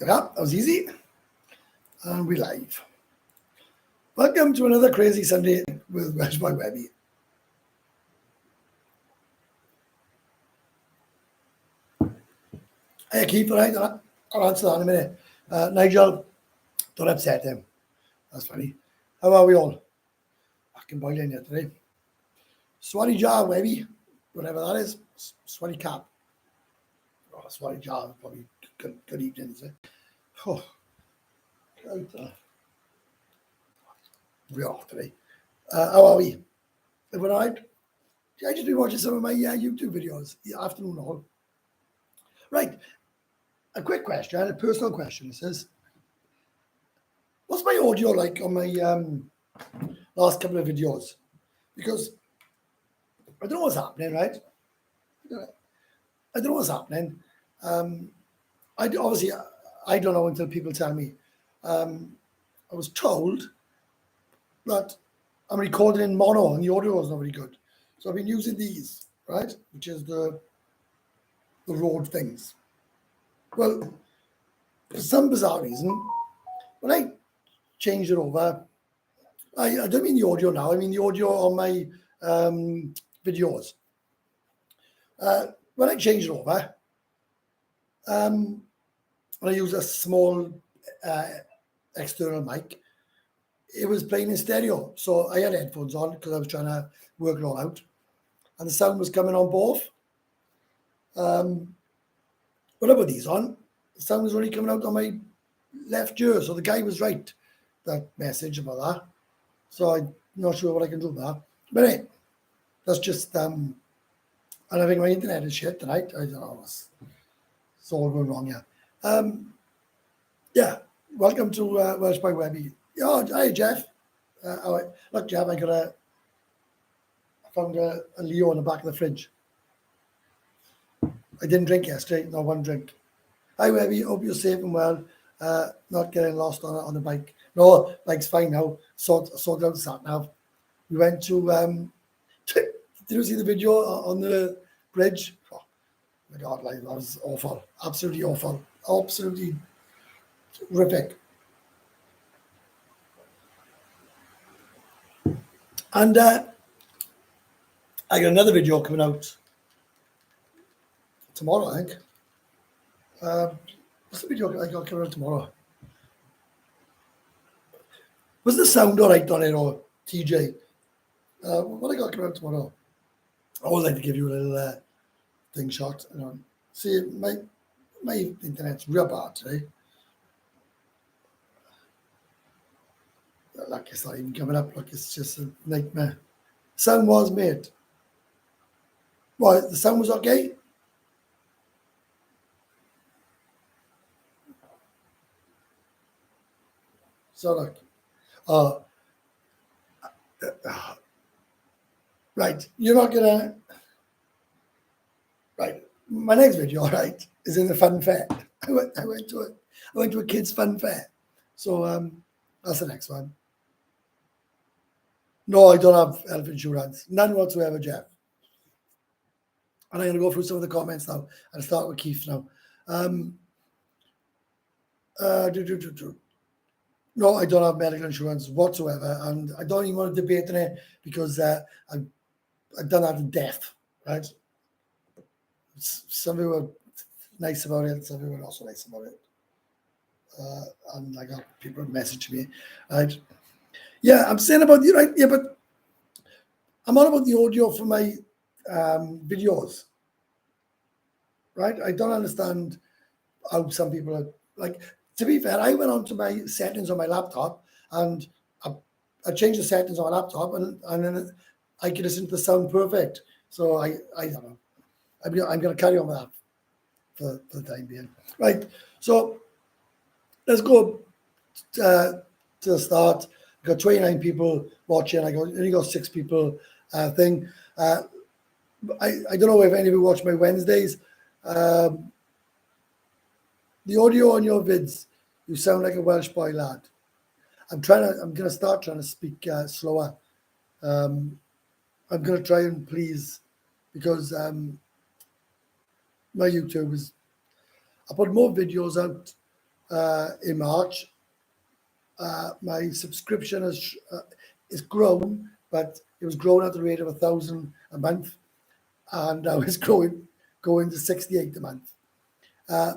Yeah, that was easy. And we're live. Welcome to another crazy Sunday with Welsh by Webby. Hey, Keith, right? I'll answer that in a minute. Nigel, don't upset him. That's funny. How are we all? Fucking boiling here today. Swanny jar, Webby. Whatever that is. Swanny cap. Oh, Swanny jar. Probably good evening, is it? Oh, we're off today. How are we? Everyone all right? I just been watching some of my YouTube videos. Afternoon all. Right. A quick question, a personal question. It says, what's my audio like on my last couple of videos? Because I don't know what's happening, right? I don't know what's happening. I don't know until people tell me. I was told that I'm recording in mono and the audio is not very good. So I've been using these, right? Which is the Rode things. Well, for some bizarre reason, when I changed it over, I don't mean the audio now, I mean the audio on my videos. When I changed it over, and I use a small external mic, it was playing in stereo. So I had headphones on because I was trying to work it all out. And the sound was coming on both. When I put these on, the sound was only coming out on my left ear. So the guy was right, that message about that. So I'm not sure what I can do with that. But anyway, that's just, and I think my internet is shit tonight. I don't know, it's all going wrong here. Yeah, welcome to Welsh by Webby. Oh, hi, Jeff. Look, Jeff, I found a Leo in the back of the fridge. I didn't drink yesterday, not one drink. Hi, Webby, hope you're safe and well. Not getting lost on the bike. No, bike's fine now. Sorted out the sat nav. We went to, did you see the video on the bridge? Oh, my God, like, that was awful. Absolutely awful. Absolutely horrific. And I got another video coming out tomorrow, I think. What's the video I got coming out tomorrow? Was the sound all right on it, or TJ? What I got coming out tomorrow? I always like to give you a little thing shot. You know. See, my internet's real bad today. Like it's not even coming up. Like it's just a nightmare. Sound was made. Well, the sound was okay. So like, right, you're not gonna. Right, my next video, right, is in the fun fair. I went to a kids' fun fair. So that's the next one. No, I don't have health insurance, none whatsoever, Jeff. And I'm going to go through some of the comments now. I'll start with Keith now. No, I don't have medical insurance whatsoever, and I don't even want to debate on it because I've done that to death, right? Some people were nice about it, some people were not so nice about it. And I got people message me, right? Yeah, I'm saying about the right, yeah, but I'm all about the audio for my videos, right? I don't understand how some people are like. To be fair, I went on to my settings on my laptop and I changed the settings on my laptop and then I could listen to the sound perfect. So I don't know. I'm going to carry on with that for the time being. Right. So let's go to the start. I've got 29 people watching. I only got 6 people thing. I don't know if any of you watch my Wednesdays. The audio on your vids, you sound like a Welsh boy lad. I'm going to start trying to speak slower. I'm going to try and please, because my YouTube is, I put more videos out in March. My subscription is grown, but it was growing at the rate of 1,000 a month, and I was going to 68 a month.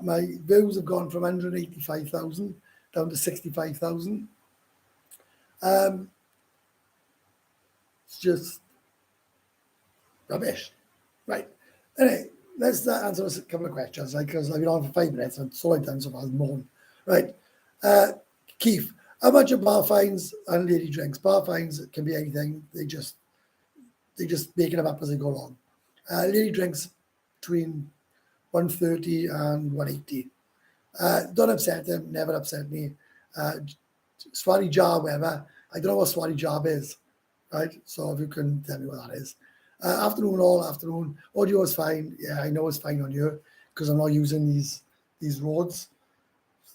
My views have gone from 185,000 down to 65,000. It's just rubbish. Right. Anyway, let's answer a couple of questions, because I've been on for 5 minutes and it's all I've done so far is moan. Right. Keith, how much are bar fines and lady drinks? Bar fines can be anything. They just making them up as they go along. Lady drinks between 130 and 180. Don't upset them, never upset me. Swati job, whatever. I don't know what Swati job is, right? So if you can tell me what that is. Afternoon, all afternoon. Audio is fine. Yeah, I know it's fine on here because I'm not using these roads.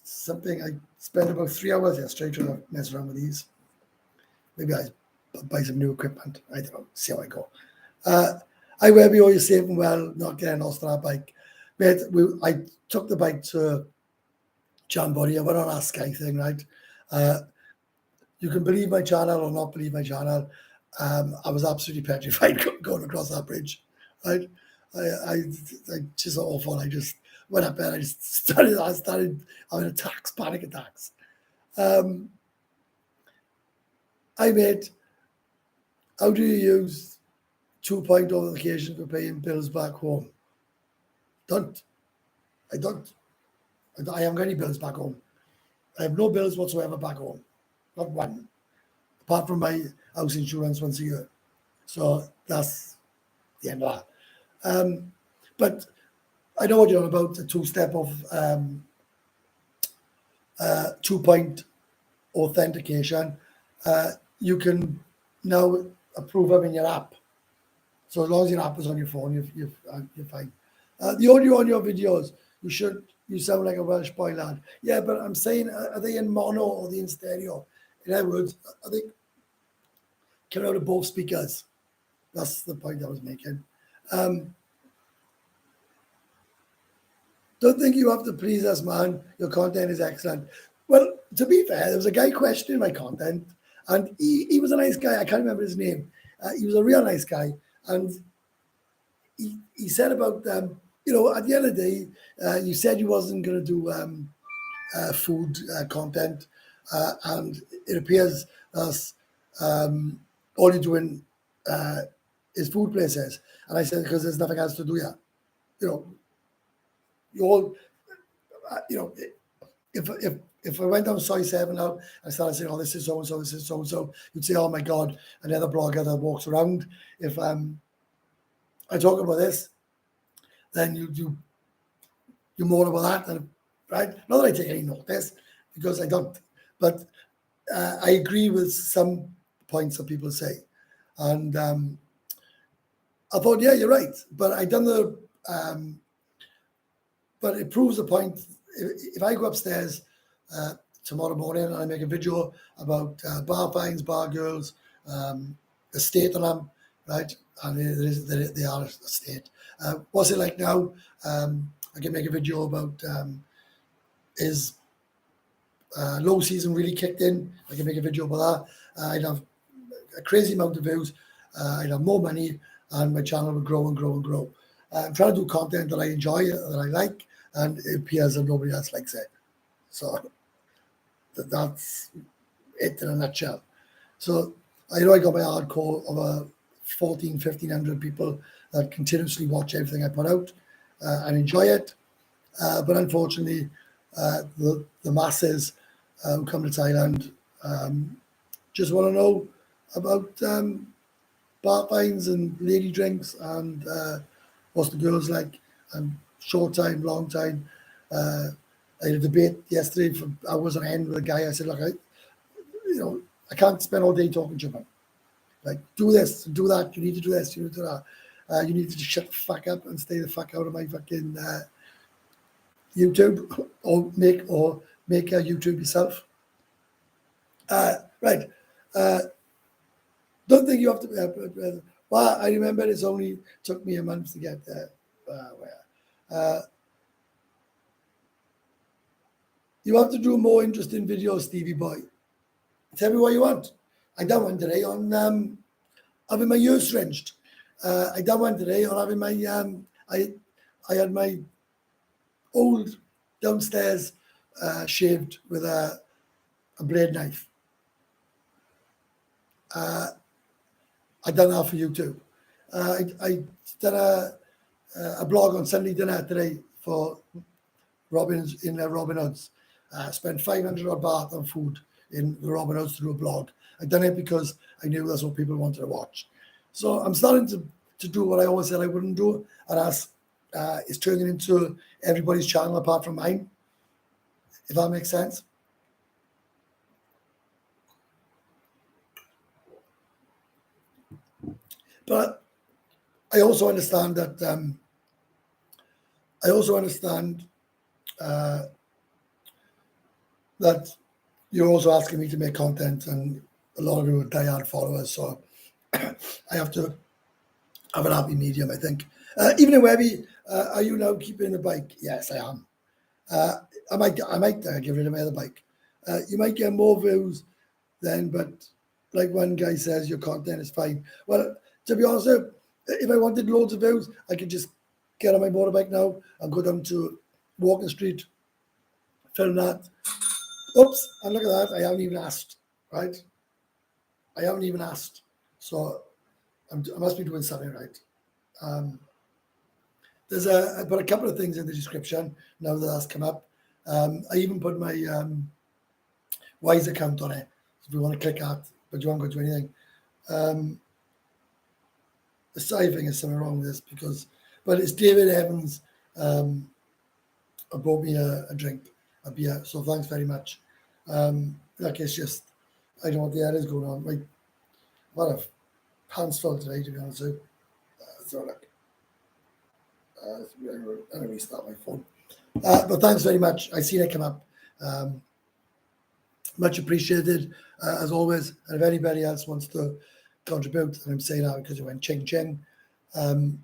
Something I spent about 3 hours yesterday trying to mess around with these. Maybe I buy some new equipment. I don't know. See how I go. I will be always safe and well, not getting lost on our bike. But I took the bike to Jamboree. I went on our Sky thing, right? You can believe my channel or not believe my channel. I was absolutely petrified going across that bridge, right? I just awful. I just went up there. I started having attacks, panic attacks. I made. How do you use 2-point authentication for paying bills back home? I don't. I haven't got any bills back home. I have no bills whatsoever back home. Not one. Apart from my house insurance once a year. So that's the end of that. But I know what you're on about, the 2-step of 2-point authentication. You can now approve them in your app. So as long as your app is on your phone, you're fine. The audio on your videos, you sound like a Welsh boy lad. Yeah, but I'm saying, are they in mono or are they in stereo? In other words, are they coming out of both speakers? That's the point I was making. Don't think you have to please us, man. Your content is excellent. Well, to be fair, there was a guy questioning my content, and he was a nice guy. I can't remember his name. He was a real nice guy, and he said about at the end of the day, you said you wasn't going to do food content, and it appears as all you're doing is food places. And I said, because there's nothing else to do here. You all, if I went down Soy 7 now and started saying, oh, this is so-and-so, this is so-and-so, you'd say, oh my God, another blogger that walks around. If I talk about this, then you're more about that, right? Not that I take any notice, because I don't, but I agree with some points that people say. And I thought, yeah, you're right. But I done but it proves the point. If I go upstairs tomorrow morning and I make a video about bar fines, bar girls, the state of them, right? And they are a state. What's it like now? I can make a video about is low season really kicked in. I can make a video about that. I'd have a crazy amount of views. I'd have more money, and my channel would grow and grow and grow. I'm trying to do content that I enjoy, that I like, and it appears that nobody else likes it. So that's it in a nutshell. So I know I got my hardcore of 1,500 people that continuously watch everything I put out and enjoy it. But unfortunately, the masses who come to Thailand just want to know about bar fines and lady drinks and what's the girls like, and short time, long time. I had a debate yesterday for hours on end with a guy. I said, look, I can't spend all day talking to you. Like, do this, do that. You need to do this. You need to do that. You need to just shut the fuck up and stay the fuck out of my fucking YouTube, or make a YouTube yourself. Right. Don't think you have to. Well, I remember it's only took me a month to get there. You have to do more interesting videos, Stevie boy. Tell me what you want. I done one today on having my ears wrenched. I done one today on having my I had my old downstairs shaved with a blade knife. I done that for YouTube. I done a blog on Sunday dinner today for Robin's in Robin Hood's. Spent 500 odd baht on food in the Robin Hood's through a blog. I done it because I knew that's what people wanted to watch. So I'm starting to do what I always said I wouldn't do, and that's it's turning into everybody's channel apart from mine, if that makes sense. But I also understand that that you're also asking me to make content, and a lot of you are diehard followers, so I have to have an happy medium, I think. Even in Webby, are you now keeping the bike? Yes, I am. I might get rid of my other bike. You might get more views then, but like one guy says, your content is fine. Well, to be honest, if I wanted loads of views, I could just get on my motorbike now and go down to Walking Street, film that. Oops, and look at that, I haven't even asked, right? I haven't even asked. So I must be doing something right. There's I put a couple of things in the description now that that's come up. I even put my Wise account on it. So if you want to click that, but you won't go to anything. The side thing is something wrong with this but it's David Evans bought me a drink, a beer. So thanks very much. Like it's just, I don't know what the hell is going on. Like, what a pants full today, to be honest with you. So look, I'm going to restart my phone. But thanks very much. I seen it come up. Much appreciated, as always. And if anybody else wants to contribute, and I'm saying that because it went ching ching, come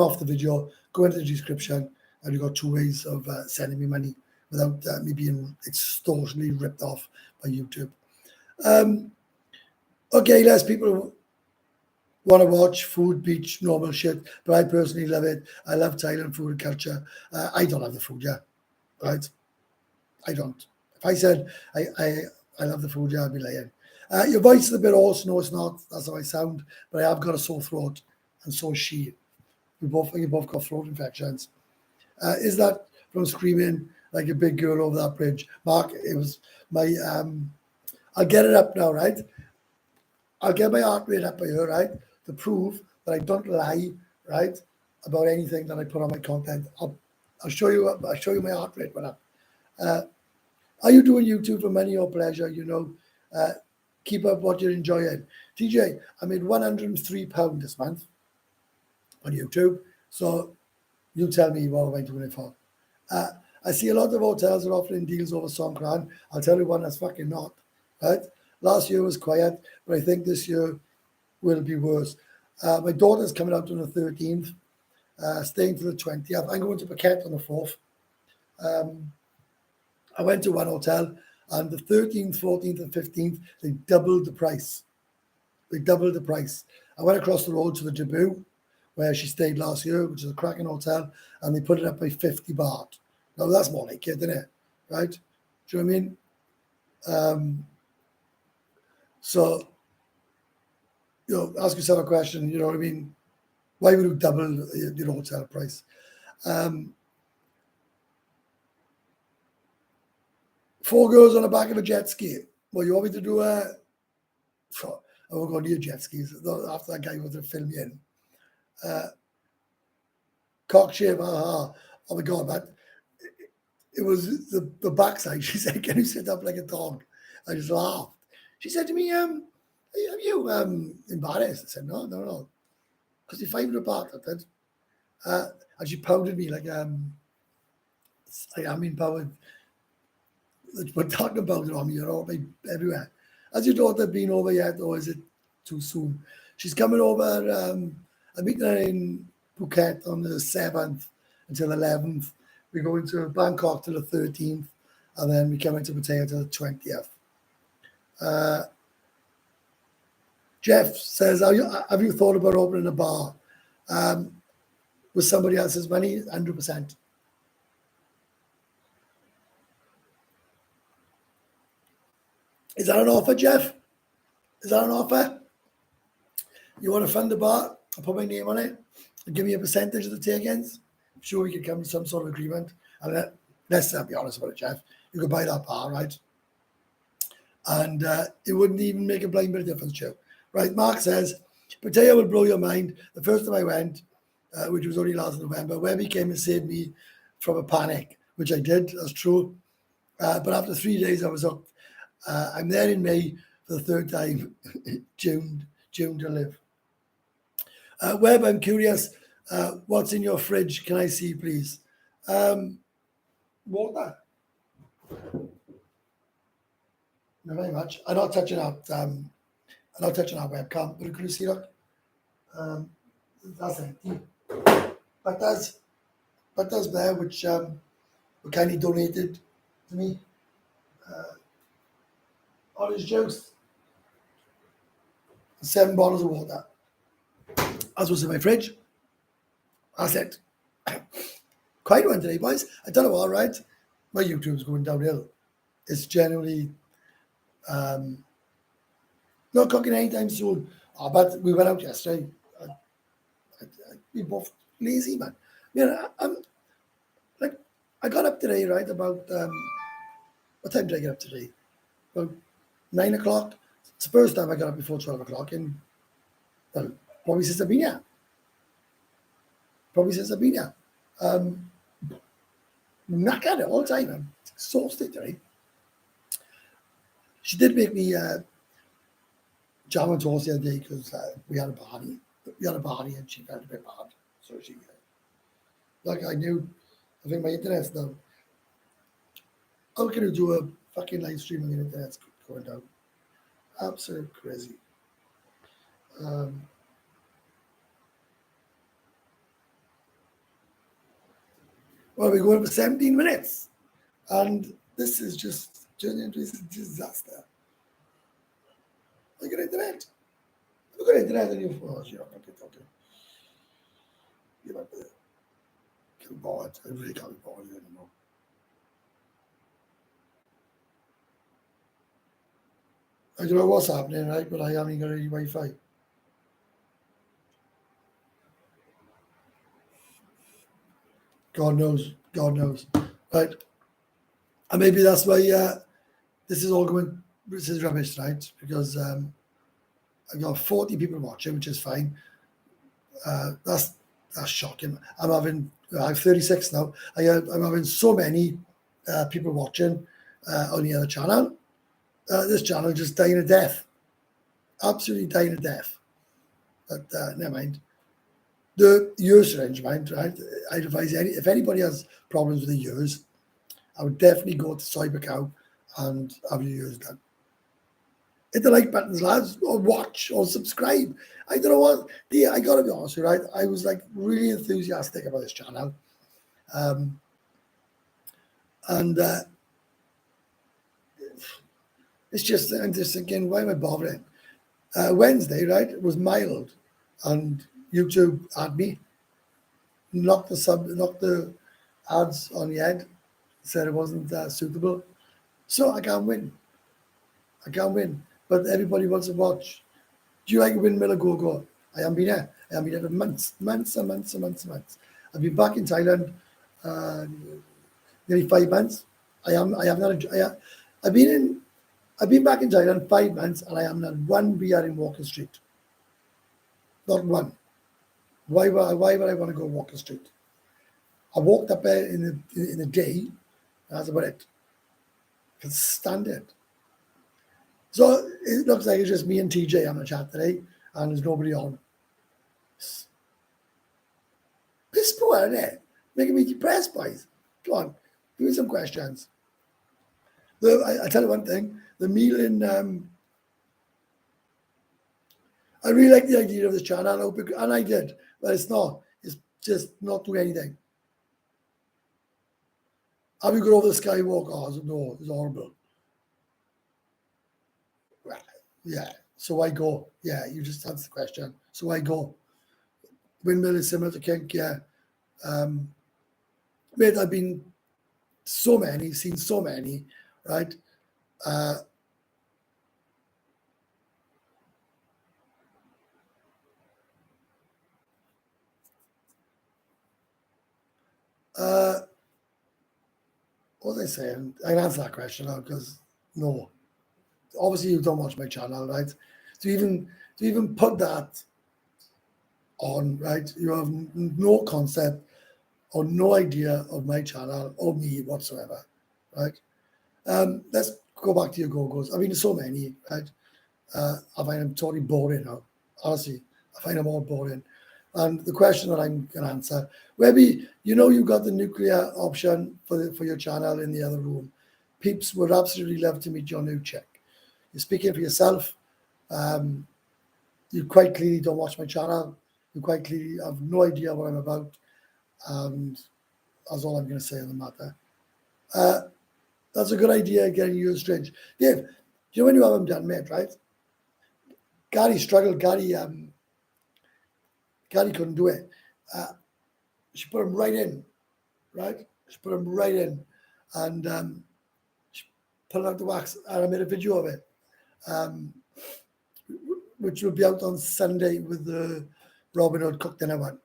off the video, go into the description, and you've got 2 ways of sending me money without me being extortionately ripped off by YouTube. Okay, less people want to watch food, beach, normal shit, but I personally love it. I love Thailand food and culture. I don't have the food, yeah, right? I don't. If I said I love the food, yeah, I'd be lying. Your voice is a bit hoarse. No, it's not. That's how I sound. But I have got a sore throat, and so is she. You both got throat infections. Is that from screaming like a big girl over that bridge? Mark, it was my... I'll get it up now, right? I'll get my heart rate up by here, right? To prove that I don't lie, right? About anything that I put on my content. I'll show you my heart rate went up. Are you doing YouTube for money or pleasure? You know, keep up what you're enjoying. TJ, I made £103 this month on YouTube. So you tell me what am I doing it for. I see a lot of hotels are offering deals over Songkran. I'll tell you one that's fucking not, right? Last year was quiet, but I think this year will be worse. My daughter's coming out on the 13th, staying to the 20th. I'm going to Phuket on the 4th. I went to one hotel, and the 13th, 14th, and 15th, they doubled the price. I went across the road to the Jabu, where she stayed last year, which is a cracking hotel, and they put it up by 50 baht. Now, that's more like it, isn't it? Right? Do you know what I mean? So, you know, ask yourself a question, you know what I mean? Why would you double your hotel price? 4 girls on the back of a jet ski. Well, you want me to do I won't go near jet skis after that guy was to film me in. Cock shave, oh my God, that it was the backside. She said, "Can you sit up like a dog?" I just laughed. She said to me, "Are you embarrassed?" I said, "No, because you're 500 baht." I said, and she pounded me like I'm empowered. We're talking about it on me, you know, everywhere. Has your daughter been over yet, or is it too soon? She's coming over. I'm meeting her in Phuket on the 7th until 11th. We're going to Bangkok till the 13th. and then we come into Pattaya to the 20th. Jeff says, have you thought about opening a bar with somebody else's money? 100%. Is that an offer, Jeff? Is that an offer? You want to fund the bar? I'll put my name on it and give me a percentage of the take-ins. I'm sure we could come to some sort of agreement. And let's be honest about it, Jeff. You could buy that bar, right? And it wouldn't even make a blind bit of difference, Joe. Right, Mark says, Pattaya will blow your mind. The first time I went, which was only last November, Webby came and saved me from a panic, which I did, that's true. But after 3 days, I was up. I'm there in May for the third time, June to live. Webb, I'm curious, what's in your fridge? Can I see, please? Water. Not very much. I'm not touching our webcam, but can you see, look? That's empty. But that's there, which were kindly donated to me. Orange juice. 7 bottles of water. That's what's in my fridge. That's it. Quite one today, boys. I tell you what, right? My YouTube's going downhill. It's generally not cooking anytime soon. Oh, but we went out yesterday. We both lazy, man. I'm like, I got up today, right? About what time did I get up today? About 9 o'clock. It's the first time I got up before 12 o'clock, and well, probably since I've been here. Knackered all the time. I'm exhausted today. She did make me jam and toast the other day because we had a party. And she felt a bit bad. So she, like I think my internet's down. How can you do a fucking live stream on the internet's going down? Absolute crazy. Well, we're going for 17 minutes. And this is just turning into a disaster. Look at internet. Look at internet on your phone. You're not okay. You're not there. Can't bother. I really can't be bothered anymore. I don't know what's happening, right? But I haven't got any Wi-Fi. God knows. Right. And maybe that's why this is rubbish, right? Because I got 40 people watching, which is fine. That's shocking. I have 36 now. I'm having so many people watching on the other channel. This channel just dying a death. Absolutely dying a death. But never mind. The ears arrangement, right? I advise if anybody has problems with the ears, I would definitely go to Cybercow and have your ears done. Hit the like buttons, lads, or watch or subscribe. I don't know what. Yeah, I gotta be honest with you, right? I was like really enthusiastic about this channel. It's just, I'm just thinking, why am I bothering? Wednesday, right? It was mild, and YouTube had me, knocked the ads on the head, said it wasn't suitable. So I can't win. But everybody wants to watch. Do you like Windmill or Go-Go? I haven't been there. I haven't been there for months. I've been back in Thailand nearly 5 months. I've been back in Thailand 5 months, and I haven't had one beer in Walker Street. Not one. Why would I want to go Walker Street? I walked up there in the day. That's about it. I can stand it. So it looks like it's just me and TJ on the chat today, and there's nobody on. Piss poor, isn't it? Making me depressed, boys. Come on, give me some questions. I tell you one thing, the meal in I really like the idea of this channel, and I did, but it's just not doing anything. Have you got over the skywalk? Oh, no, it's horrible. Yeah. So I go. Yeah, you just answered the question. So I go. Windmill is similar to kink. Yeah. Mate, I've been seen so many, right? What was I saying? I can answer that question now because no, obviously you don't watch my channel, right? To even put that on, right? You have no concept or no idea of my channel or me whatsoever, right? Let's go back to your go-go's. I mean, so many, right? I find them totally boring now. Honestly, I find them all boring. And the question that I'm going to answer, Webby, you've got the nuclear option for your channel in the other room. Peeps would absolutely love to meet your new chick. You're speaking for yourself. You quite clearly don't watch my channel. You quite clearly have no idea what I'm about. And that's all I'm going to say on the matter. That's a good idea, getting you a strange. Dave, when you have them done, mate, right? Gary struggled. Gary couldn't do it. She put him right in, right? She put him right in. And she put out the wax. And I made a video of it, which will be out on Sunday with the Robin Hood Cook Dinner one.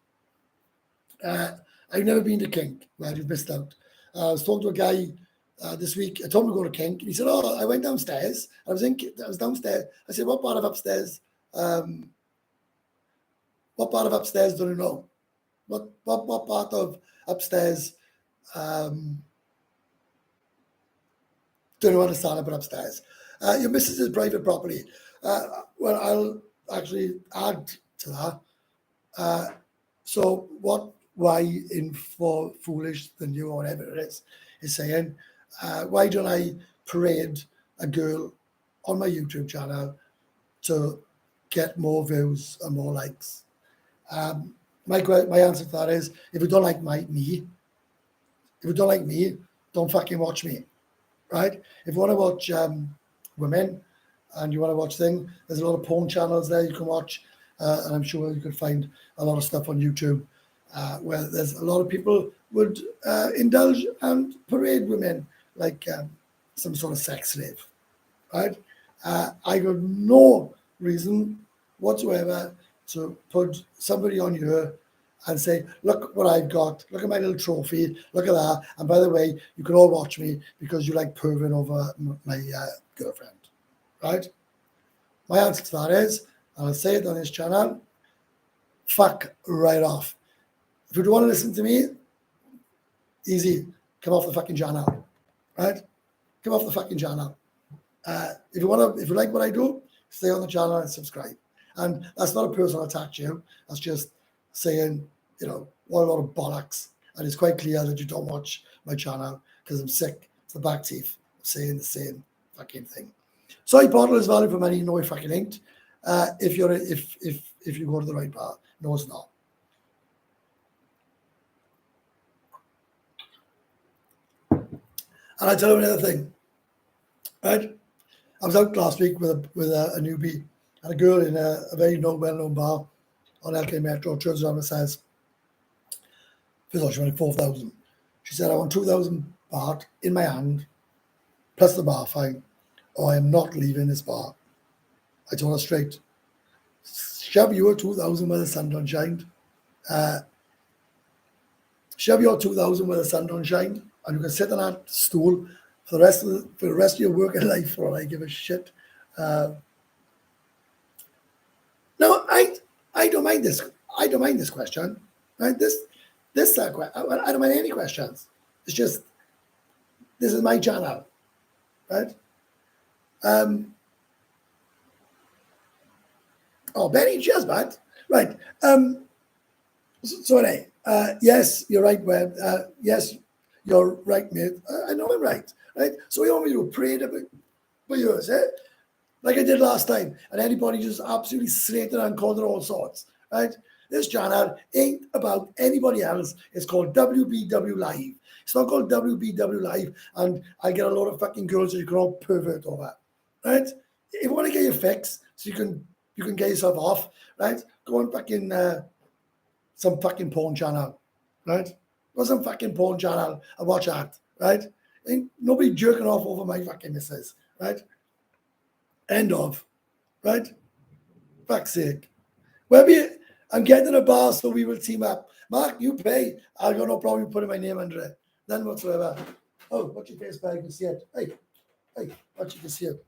I've never been to kink. Well, you've missed out. I was talking to a guy this week. I told him to go to kink, and he said, "Oh, I went downstairs. I was downstairs." I said, "What part of upstairs? What part of upstairs don't you know? What part of upstairs don't you understand about upstairs? Your missus' private property." Well, I'll actually add to that. So why in for foolish than you or whatever it is saying, why don't I parade a girl on my YouTube channel to get more views and more likes? My answer to that is, if you don't like me, don't fucking watch me, right? If you want to watch women and you want to watch things, there's a lot of porn channels there you can watch, and I'm sure you could find a lot of stuff on YouTube where there's a lot of people would indulge and parade women like some sort of sex slave, right? I got no reason whatsoever to put somebody on here and say, look what I've got, look at my little trophy, look at that. And by the way, you can all watch me because you like perving over my girlfriend, right? My answer to that is, and I'll say it on this channel, fuck right off. If you don't want to listen to me, easy, come off the fucking channel, right? Come off the fucking channel. If you like what I do, stay on the channel and subscribe. And that's not a personal attack to you. That's just saying, what a lot of bollocks. And it's quite clear that you don't watch my channel because I'm sick. It's the back teeth saying the same fucking thing. Soy bottle is valid for money. No, it fucking ain't. If you go to the right bar, no, it's not. And I tell you another thing, right? I was out last week with a newbie and a girl in a very well-known bar on LK Metro. Turns around and says, first of all, she wanted 4,000. She said, I want 2,000 baht in my hand, plus the bar fine, or I am not leaving this bar. I told her straight, shove your 2,000 where the sun don't shine. Shove your 2,000 where the sun don't shine, and you can sit on that stool for the rest of your working life for all I give a shit. No, I don't mind this. I don't mind this question. Right? I don't mind any questions. It's just this is my channel, right? Benny, cheers, man. Right. So anyway, yes, you're right, Webb. Yes, you're right, mate. I know I'm right. Right. So we want me to pray for yours, eh? Like I did last time, and anybody just absolutely slated and called it all sorts, right? This channel ain't about anybody else. It's called WBW Live. It's not called WBW Live, and I get a lot of fucking girls that you can all pervert over, right? If you want to get your fix, so you can get yourself off, right? Go on fucking some fucking porn channel, right? Go some fucking porn channel and watch that, right? Ain't nobody jerking off over my fucking missus, right? End of, right? Fuck's sake. I'm getting a bar, so we will team up. Mark, you pay. I've got no problem putting my name under it. None whatsoever. Oh, watch your face back. You can see it. Hey, watch, you can see it.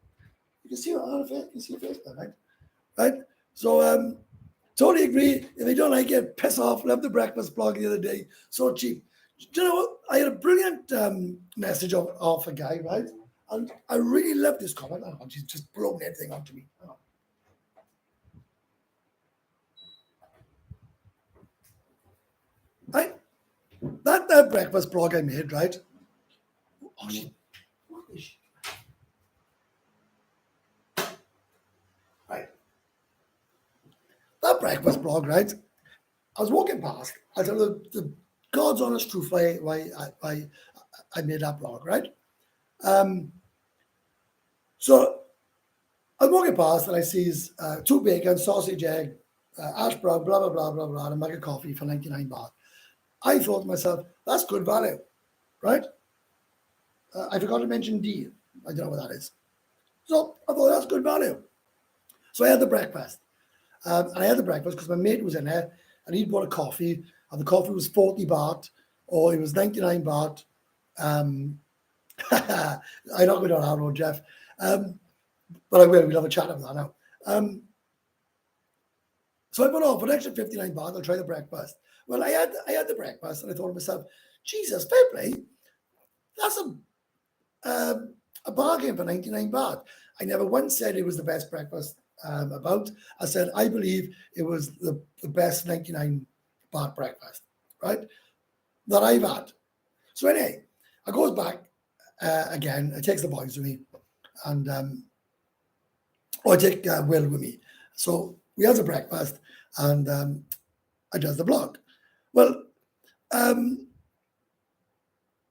You can see it on the face. You can see your face back, right? Right? So, totally agree. If you don't like it, piss off. Love the breakfast blog the other day. So cheap. Do you know what? I had a brilliant message off a guy, right? And I really love this comment. Oh, she's just blown everything onto me. Oh. Right? That breakfast blog I made, right? Oh, what is she? Right. That breakfast blog, right? I was walking past. I tell the God's honest truth why I made that blog, right? So I'm walking past and I sees 2 bacon, sausage, egg, ash brown, blah, blah, blah, blah, blah, and a mug of coffee for 99 baht. I thought to myself, that's good value, right? I forgot to mention D. I don't know what that is. So I thought that's good value. So I had the breakfast. And I had the breakfast because my mate was in there and he'd bought a coffee and the coffee was 40 baht or it was 99 baht. I'm not going down that road, Jeff. But I will. We'll have a chat about that now. So I put off an extra 59 baht. I'll try the breakfast. Well, I had the breakfast and I thought to myself, Jesus, fair play. That's a bargain for 99 baht. I never once said it was the best breakfast about. I said, I believe it was the best 99 baht breakfast, right? That I've had. So anyway, I goes back again. I takes the boys with me and I take Will with me. So we have the breakfast and I does the blog. Well, a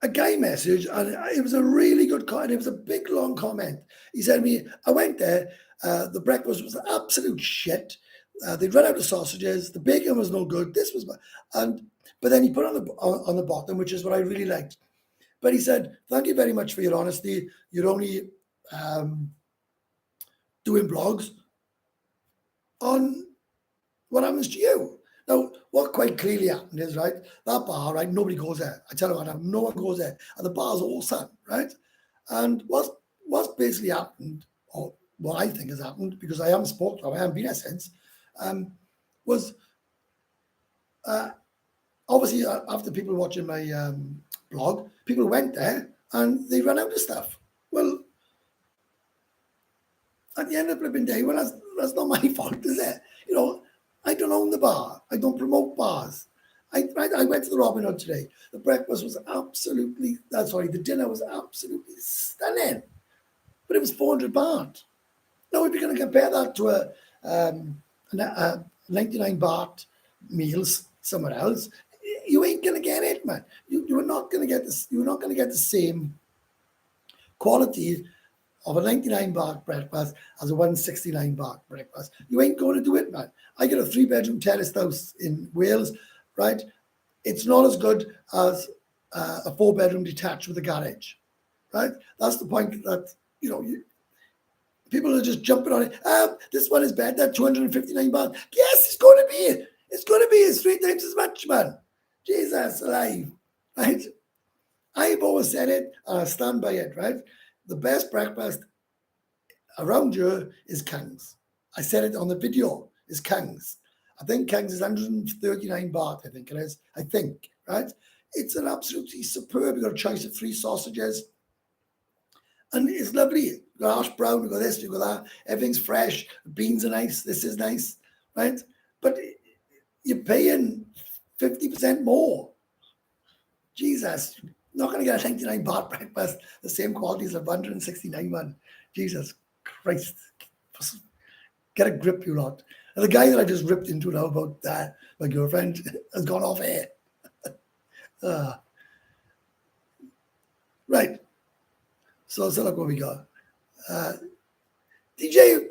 guy messaged, and it was a really good comment. It was a big, long comment. He said to me, I went there, the breakfast was absolute shit. They'd run out of sausages, the bacon was no good, this was but then he put on the bottom, which is what I really liked. But he said, thank you very much for your honesty. You're only doing blogs on what happens to you. Now, what quite clearly happened is, right, that bar, right, nobody goes there. I tell you what, no one goes there. And the bar's all sun, right? And what's basically happened, or what I think has happened, because I haven't spoken to them, I haven't been there since, was obviously after people watching my blog, people went there and they ran out of stuff. Well, at the end of the flipping day, well, that's not my fault, is it? You know, I don't own the bar. I don't promote bars. I went to the Robin Hood today. The breakfast was absolutely, the dinner was absolutely stunning. But it was 400 baht. Now, if you're going to compare that to a 99 baht meals somewhere else, you ain't going to get it, man. You are not going to get this. You're not going to get the same quality of a 99 baht breakfast as a 169 baht breakfast. You ain't going to do it, man. I get a 3-bedroom terraced house in Wales, right? It's not as good as a 4-bedroom detached with a garage, right? That's the point that, people are just jumping on it. This one is better, 259 baht. Yes, it's going to be. It's going to be. It's 3 times as much, man. Jesus alive, right? I've always said it, and I stand by it, right? The best breakfast around here is Kang's. I said it on the video, is Kang's. I think Kang's is 139 baht, I think it is. I think, right? It's an absolutely superb. You've got a choice of 3 sausages. And it's lovely. You've got hash brown, you've got this, you've got that. Everything's fresh. Beans are nice. This is nice, right? But you're paying 50% more. Jesus. Not going to get a 99 baht breakfast, the same quality as a 169 one. Jesus Christ. Get a grip, you lot. And the guy that I just ripped into now about that, my girlfriend, has gone off air. Right. So look what we got. DJ,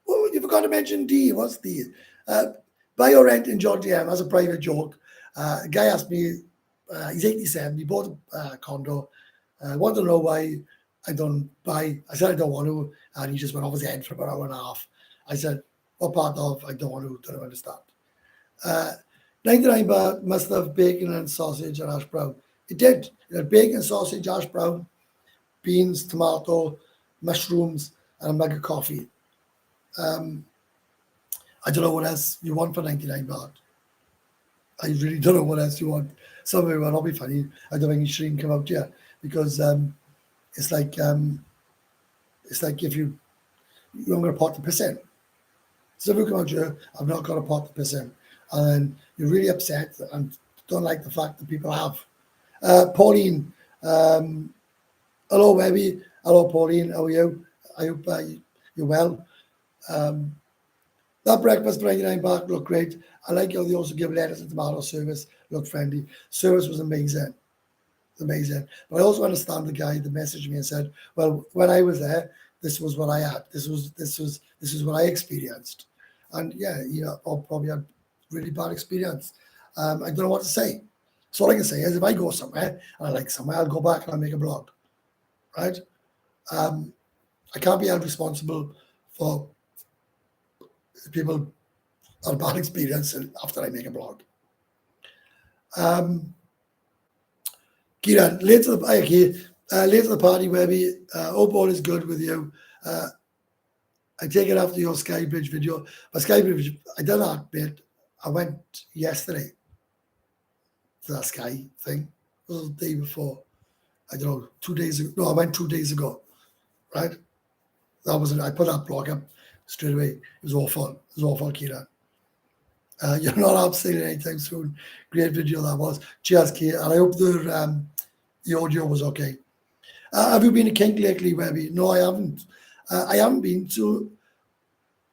oh, you forgot to mention D. What's D? Buy or rent in John DM as a private joke. A guy asked me, he's 87, he bought a condo. Wanted to know why I don't buy. I said I don't want to, and he just went off his head for about an hour and a half. I said, what part of I don't want to, don't understand. 99 baht must have bacon and sausage and hash brown. It did. It had bacon, sausage, hash brown, beans, tomato, mushrooms, and a mug of coffee. I don't know what else you want for 99 baht. I really don't know what else you want. Some of it will not be funny. I don't think you shouldn't come out here because it's like if you don't got a pot to piss in. So if you come out here, I've not got a pot to piss in, and then you're really upset and don't like the fact that people have. Pauline, hello, Webby. Hello, Pauline. How are you? I hope you're well. That breakfast for 99 baht looked great. I like how they also give lettuce and tomato service. Looked friendly. Service was amazing. Amazing. But I also understand the guy that messaged me and said, well, when I was there, this was what I had. This is what I experienced. And yeah, I probably had really bad experience. I don't know what to say. So all I can say is if I go somewhere and I like somewhere, I'll go back and I'll make a blog. Right? I can't be held responsible for people had a bad experience after I make a blog. Kieran, late to the party, Webby. Hope all is good with you. I take it after your Skybridge video. But Skybridge, I done that bit. I went yesterday to that Sky thing. It was the day before. I don't know, 2 days ago. No, I went 2 days ago. Right? That was it. I put that blog up straight away. It was awful. It was awful, Kieran. You're not upselling anytime soon. Great video that was. Cheers, Kate. And I hope the audio was okay. Have you been to Kink lately, Webby? No, I haven't. I haven't been to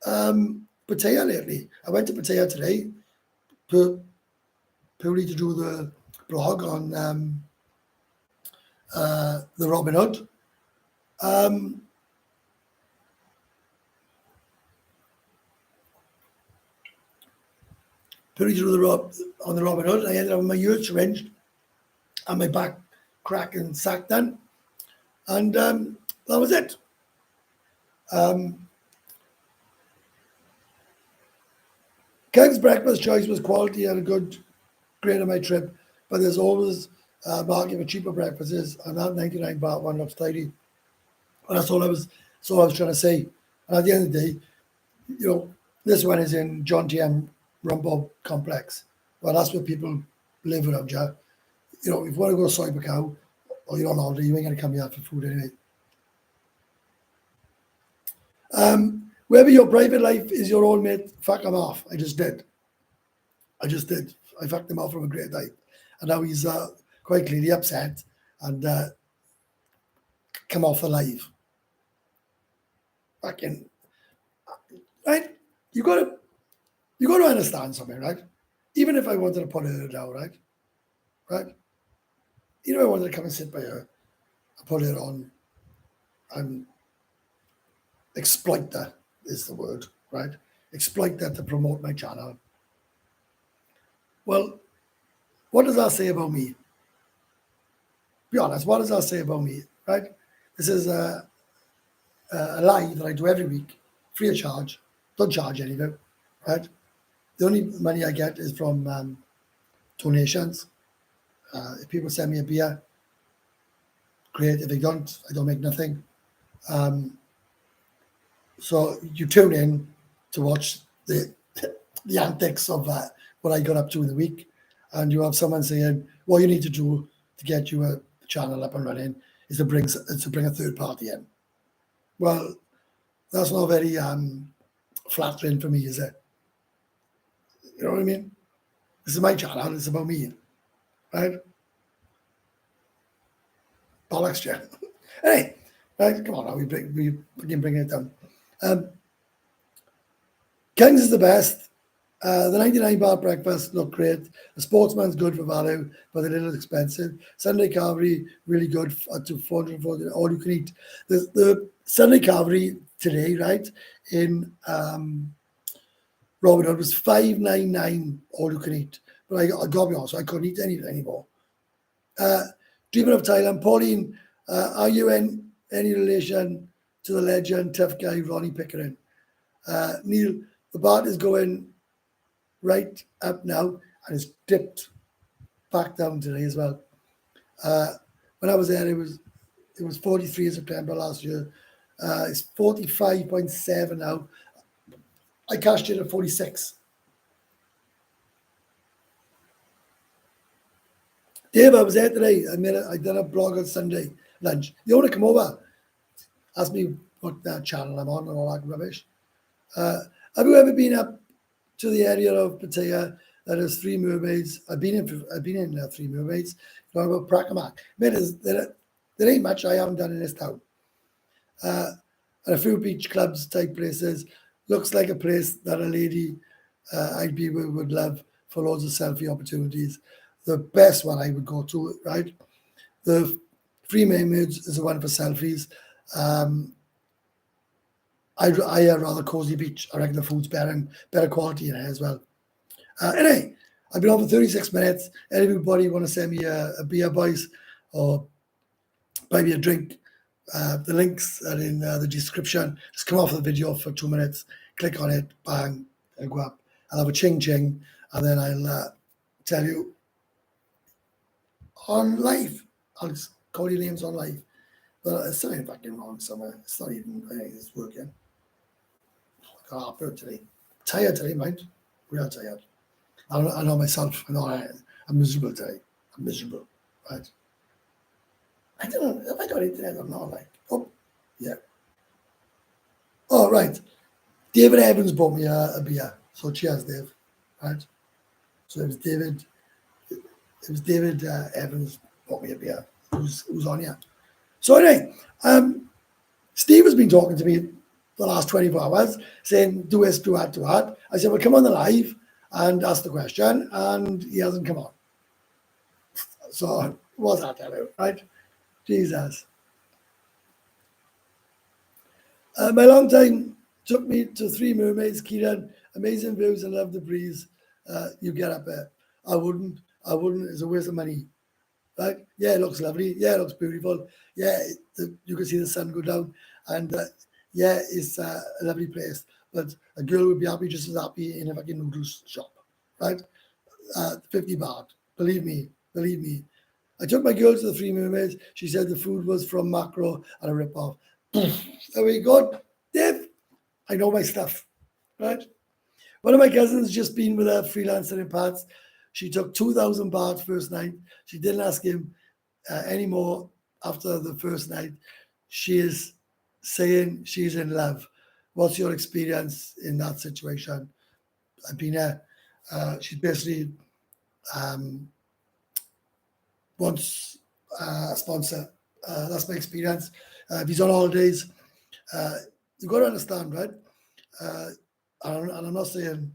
Pattaya lately. I went to Pattaya today purely to do the blog on the Robin Hood. Purely to do on the Robin Hood. I ended up with my ears syringed and my back crack and sack done. And that was it. Keg's breakfast choice was quality and a good grade of my trip, but there's always a market for cheaper breakfasts, and that 99 baht one looks tidy. And that's all I was trying to say. And at the end of the day, this one is in John TM Rumbo Complex. Well, that's where people live around here. If you want to go to Soy Bacau or you're on holiday, you ain't going to come here for food anyway. Whether your private life is your own, mate, fuck him off. I just did. I fucked him off from a great night. And now he's quite clearly upset and come off the live. Fucking, right? You got to understand something, right? Even if I wanted to put it down, right? Even if I wanted to come and sit by her and put it on and exploit that is the word, right? Exploit that to promote my channel. Well, what does that say about me? Be honest, what does that say about me, right? This is a live that I do every week, free of charge, don't charge anything, right? The only money I get is from donations. If people send me a beer, great. If they don't, I don't make nothing. So you tune in to watch the antics of what I got up to in the week, and you have someone saying, what you need to do to get your channel up and running is to bring a third party in. Well, that's not very flattering for me, is it? You know what I mean? This is my channel. It's about me, right? Bollocks, Jen. Hey, right, come on now. We can bring it down. Kings is the best. The 99 baht breakfast looked great. The Sportsman's good for value, but a little expensive. Sunday Cavalry, really good up to 440, all you can eat. The Sunday Cavalry today, right, in Robin Hood was 599 all you can eat. But I got to be honest, I couldn't eat any anymore. Dreaming of Thailand, Pauline, are you in any relation to the legend, tough guy, Ronnie Pickering? Neil, the baht is going right up now and it's dipped back down today as well. When I was there, it was 43 in September last year. It's 45.7 now. I cashed in at 46. Dave, I was there today. I did a blog on Sunday lunch. You want to come over? Ask me what channel I'm on and all that rubbish. Have you ever been up to the area of Pattaya that has three mermaids? I've been in three mermaids. You know about Prakamak. There ain't much I haven't done in this town. And a few beach clubs type places. Looks like a place that a lady I'd be with would love for loads of selfie opportunities. The best one I would go to, right? The Free Mermaids is the one for selfies. I rather cozy beach. I reckon the food's better quality in it as well. Anyway, I've been on for 36 minutes. Anybody want to send me a beer, boys, or buy me a drink? The links are in the description. Just come off the video for 2 minutes, click on it, bang, and go up. I'll have a ching ching, and then I'll tell you on live. I'll just call your names on live. But it's something fucking wrong somewhere. It's not even, I think it's working. I got heartburn today. Tired today, mind. We are tired. I know myself. I know I'm miserable today. I'm miserable, right? I don't know if I got internet or not. Like, oh, yeah. Oh, right. David Evans bought me a beer. So cheers, Dave. Right. So it was David. It was David Evans bought me a beer. Who's on here? So anyway, Steve has been talking to me the last 24 hours, saying do this, do that, do that. I said, well, come on the live and ask the question, and he hasn't come on. So what's that about, right? Jesus. My long time took me to Three Mermaids, Kieran. Amazing views and love the breeze. You get up there. I wouldn't. It's a waste of money. Right? Yeah, it looks lovely. Yeah, it looks beautiful. Yeah, you can see the sun go down. And yeah, it's a lovely place. But a girl would be happy just as happy in a fucking noodles shop. Right? 50 baht. Believe me. I took my girl to the Three Mermaids. She said the food was from macro and a rip-off. There we go. Dave, I know my stuff. Right? One of my cousins just been with a freelancer in Pats. She took 2,000 baht first night. She didn't ask him any more after the first night. She is saying she's in love. What's your experience in that situation? I've been there. She's basically wants a sponsor. That's my experience. If he's on holidays, you've got to understand, right? And I'm not saying,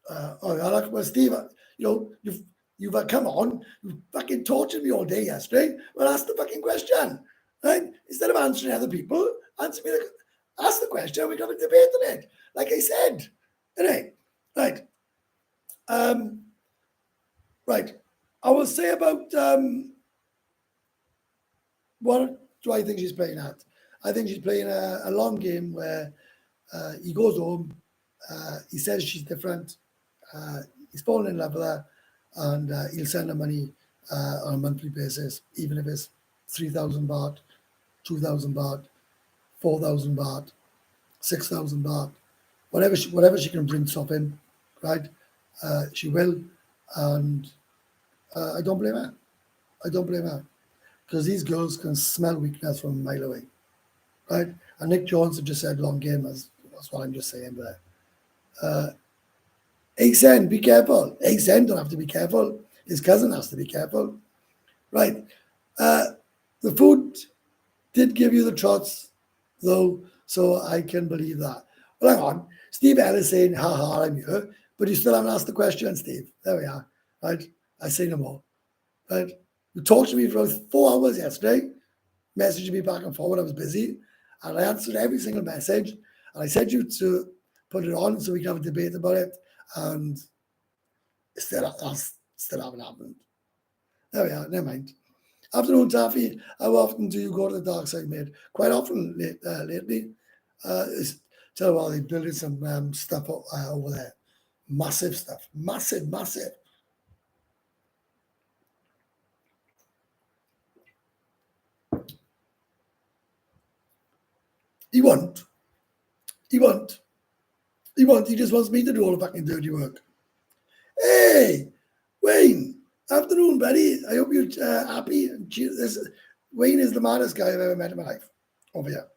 well, Steve, you've come on, you fucking tortured me all day yesterday. Well, ask the fucking question, right? Instead of answering other people, ask the question. We can have a debate on it, like I said. Anyway, right. Right. I will say about what do I think she's playing at? I think she's playing a long game where he goes home, he says she's different, he's fallen in love with her, and he'll send her money on a monthly basis, even if it's 3,000 baht, 2,000 baht, 4,000 baht, 6,000 baht, whatever she can bring stuff in, right? She will, and I don't blame her. Because these girls can smell weakness from a mile away, right? And Nick Jones had just said long game, that's what I'm just saying there. Axen, be careful. Axen don't have to be careful. His cousin has to be careful. Right. The food did give you the trots, though, so I can believe that. Well, hang on. Steve Ellis saying, ha, I'm here. But you still haven't asked the question, Steve. There we are. Right? I say no more. Right? You talked to me for 4 hours yesterday, messaging me back and forward. I was busy. And I answered every single message. And I said you to put it on so we can have a debate about it. And still haven't happened. There we are. Never mind. Afternoon, Taffy. How often do you go to the dark side, mate? Quite often lately. Tell you what, they're building some stuff over there. Massive stuff. Massive. He won't. He just wants me to do all the fucking dirty work. Hey, Wayne. Afternoon, buddy. I hope you're happy. Wayne is the maddest guy I've ever met in my life. Over here.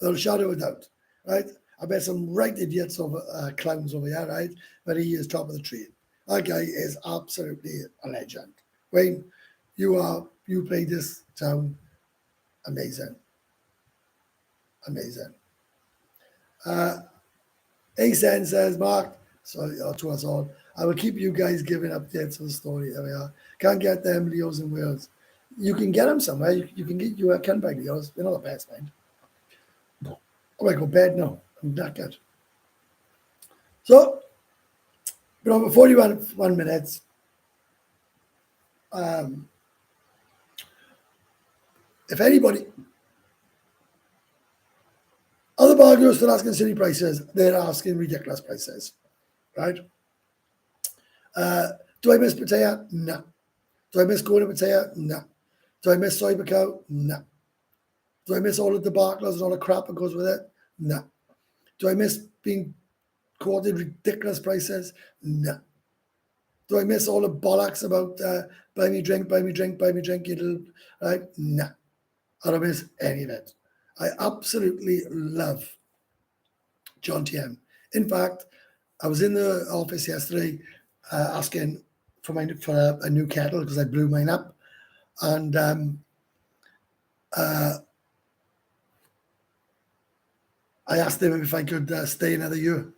Without a shadow of a doubt. Right? I met some right idiots over clowns over here, right? But he is top of the tree. That guy is absolutely a legend. Wayne, you played this town amazing. Asen says, Mark, sorry, to us all, I will keep you guys giving updates on the story. There we are. Can't get them Leos in Wales. You can get them somewhere. You can get you can buy Leos. They're not the best, man. Oh, I go bed now. I'm knackered. So, for 41 minutes, if anybody, other bargainers are asking silly prices, they're asking ridiculous prices, right? Do I miss Pattaya? No. Do I miss going to Pattaya? No. Do I miss soy bacao? No. Do I miss all the debacles and all the crap that goes with it? No. Do I miss being quoted ridiculous prices? No. Do I miss all the bollocks about buy me drink, it'll, right? No. I don't miss any of it. I absolutely love John TM. In fact, I was in the office yesterday asking for a new kettle because I blew mine up. And I asked him if I could stay another year.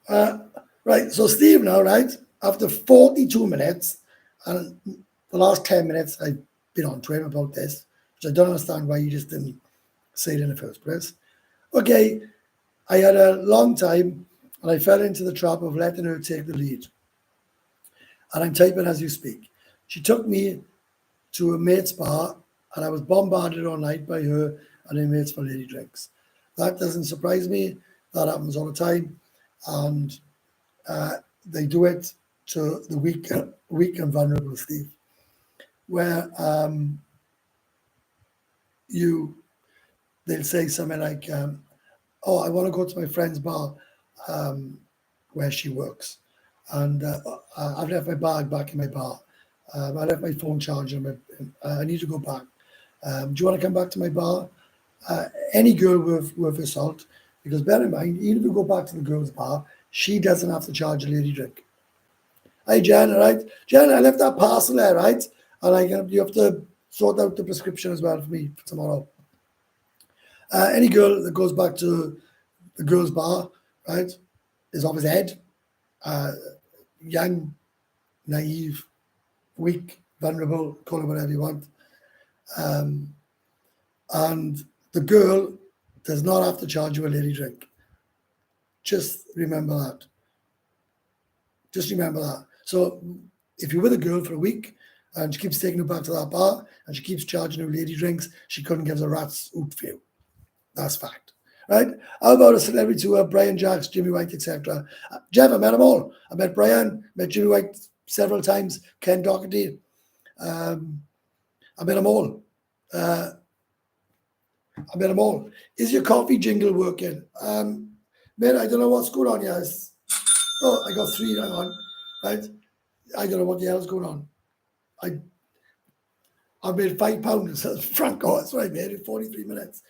Right, so Steve now, right, after 42 minutes, and the last 10 minutes I've been on to him about this, which I don't understand why you just didn't say it in the first place. Okay, I had a long time, and I fell into the trap of letting her take the lead. And I'm typing as you speak. She took me to a mate's bar, and I was bombarded all night by her and her mates for lady drinks. That doesn't surprise me. That happens all the time. And they do it to the weak and vulnerable, Steve, where they'll say something like, oh, I want to go to my friend's bar where she works. And I've left my bag back in my bar. I left my phone charger. I need to go back. Do you want to come back to my bar? Any girl worth her salt, because bear in mind, even if you go back to the girl's bar, she doesn't have to charge a lady drink. Hey, Jen, all right? Jen, I left that parcel there, right? And you have to sort out the prescription as well for me for tomorrow. Any girl that goes back to the girl's bar, right, is off his head. Young, naive, weak, vulnerable, call it whatever you want. And the girl does not have to charge you a lady drink. Just remember that. So if you're with a girl for a week and she keeps taking her back to that bar and she keeps charging her lady drinks, she couldn't give a rat's hoot for you. That's fact. Right? How about a celebrity to Brian Jacks, Jimmy White, etc.? Jeff, I met them all. I met Brian, met Jimmy White several times, Ken Doherty. I met them all. Is your coffee jingle working? Man, I don't know what's going on here. Oh, I got 3, hang on. Right? I don't know what the hell's going on. I made £5 Franco, that's what I made in 43 minutes.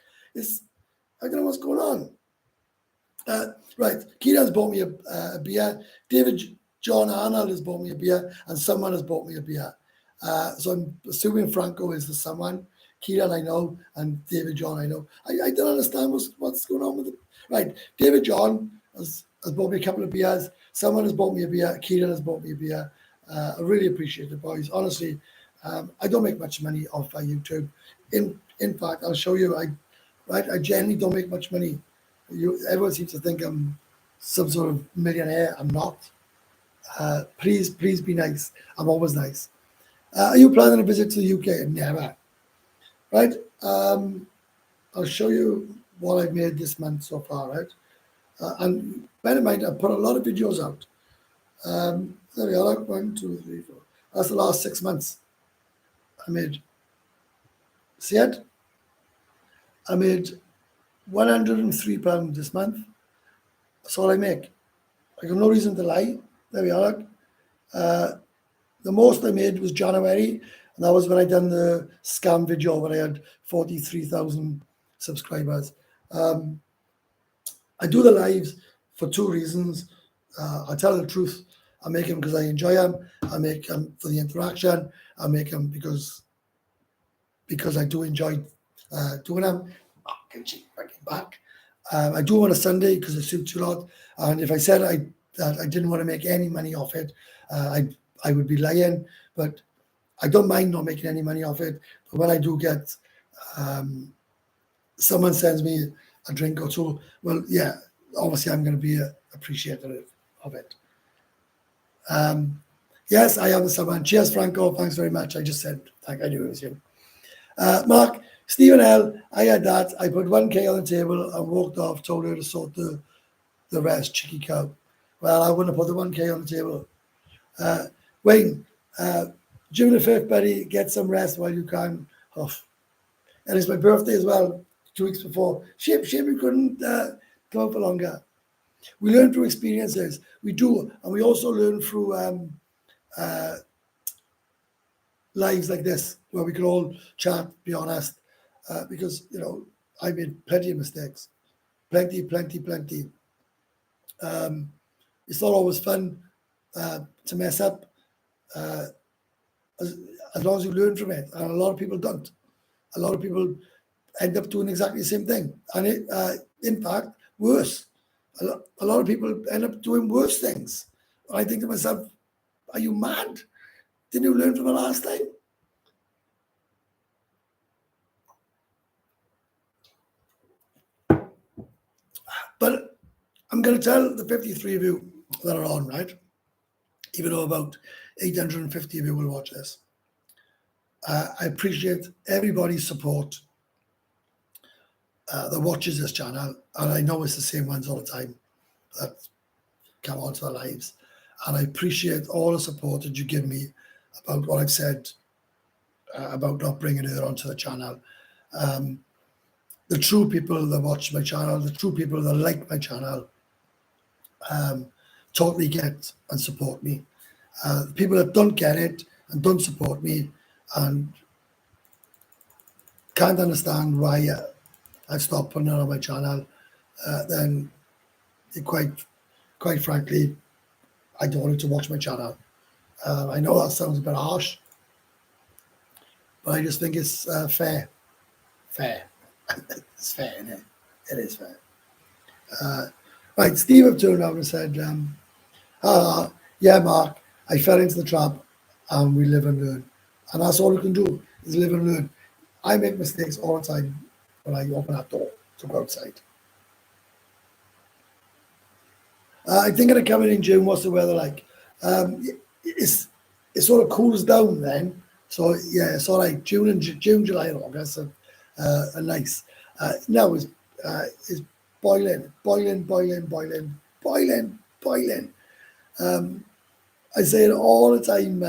I don't know what's going on. Right, Keenan's bought me a beer. David John Arnold has bought me a beer, and someone has bought me a beer. So I'm assuming Franco is the someone. Kieran I know, and David John I know. I don't understand what's going on with it. Right, David John has bought me a couple of beers. Someone has bought me a beer. Kieran has bought me a beer. I really appreciate it, boys. Honestly, I don't make much money off YouTube. In fact, I'll show you. I genuinely don't make much money. Everyone seems to think I'm some sort of millionaire. I'm not. Please be nice. I'm always nice. Are you planning a visit to the UK? Never. Right. I'll show you what I've made this month so far. Right. And bear in mind, I've put a lot of videos out. There we are. 1, 2, 3, 4. That's the last 6 months. I made. See it? I made £103 this month. That's all I make. I got no reason to lie. There we are. The most I made was January, and that was when I done the scam video when I had 43,000 subscribers. I do the lives for 2 reasons. I tell the truth. I make them because I enjoy them. I make them for the interaction. I make them because I do enjoy doing them. Oh, can she bring it back? I do on a Sunday because it suits a lot. And if I said that I didn't want to make any money off it, I would be lying. But I don't mind not making any money off it. But when I do get someone sends me a drink or two, well, yeah, obviously I'm going to be appreciative of it. Yes, I am someone. Cheers, Franco. Thanks very much. I just said, I knew it was you. Mark, Stephen L., I had that. I put 1K on the table and walked off, told her to sort the rest, cheeky cow. Well, I wouldn't have put the 1K on the table. Wayne, June the 5th, buddy, get some rest while you can. Oh. And it's my birthday as well, 2 weeks before. Shame we couldn't come out for longer. We learn through experiences. We do. And we also learn through lives like this, where we can all chat, be honest. Because, I made plenty of mistakes. Plenty. It's not always fun to mess up, as long as you learn from it. And a lot of people don't. A lot of people end up doing exactly the same thing. And in fact, worse. A lot of people end up doing worse things. And I think to myself, are you mad? Didn't you learn from the last time? But I'm going to tell the 53 of you that are on, right? Even though about 850 of you will watch this. I appreciate everybody's support that watches this channel. And I know it's the same ones all the time that come onto our lives. And I appreciate all the support that you give me about what I've said about not bringing her onto the channel. The true people that watch my channel, the true people that like my channel, totally get and support me. The people that don't get it and don't support me and can't understand why I've stopped putting it on my channel, then quite frankly, I don't want you to watch my channel. I know that sounds a bit harsh, but I just think it's fair. Fair. It's fair, isn't it? It is fair. Right, Steve have turned around and said, yeah, Mark, I fell into the trap and we live and learn. And that's all we can do is live and learn. I make mistakes all the time when I open that door to go outside. I think it'll come in June. What's the weather like? It sort of cools down then. So yeah, it's all right. June, July, and August are nice. Now it's boiling. I say it all the time,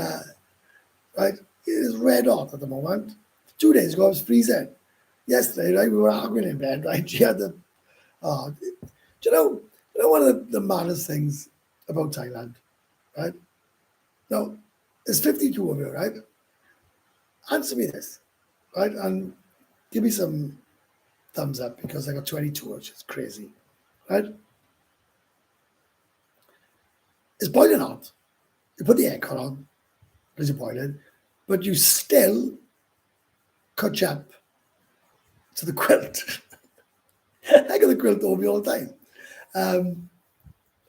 right? It is red hot at the moment. 2 days ago, it was freezing. Yesterday, right, we were arguing in bed, right? She had the, do you know one of the maddest things about Thailand, right? Now, there's 52 of you, right? Answer me this, right? And give me some thumbs up because I got 22, which is crazy, right? It's boiling hot. You put the aircon on because you're boiling, but you still catch up to the quilt. I got the quilt over me all the time. And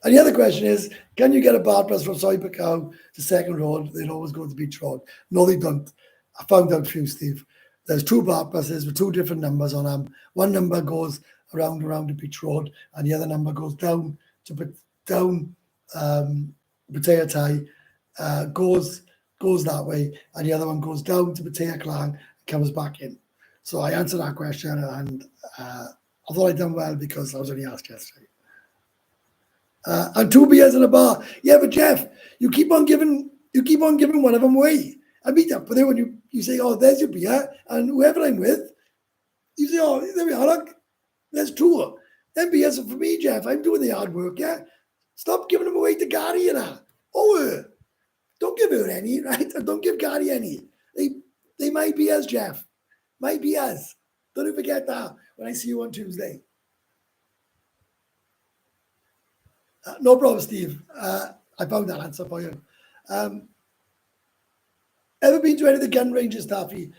the other question is, can you get a bar bus from Soy Picao to Second Road? They'd always go to Beach Road. No, they don't. I found out for you, Steve. There's two bar buses with two different numbers on them. One number goes around the Beach Road, and the other number goes down to Pattaya Thai, goes that way, and the other one goes down to Pattaya Klang and comes back in. So I answered that question, and I thought I'd done well because I was only asked yesterday. And 2 beers in a bar. Yeah, but Jeff, you keep on giving one of them away. I meet up with you when you say, oh, there's your beer, and whoever I'm with, you say, oh, there we are, look, there's 2. Them beers are for me, Jeff. I'm doing the hard work, yeah? Stop giving them away to Gary, you know. Oh, don't give her any, right? Don't give Gary any. They might be us, Jeff. Might be us. Don't forget that when I see you on Tuesday. No problem, Steve. I found that answer for you. Ever been to any of the gun ranges, Taffy?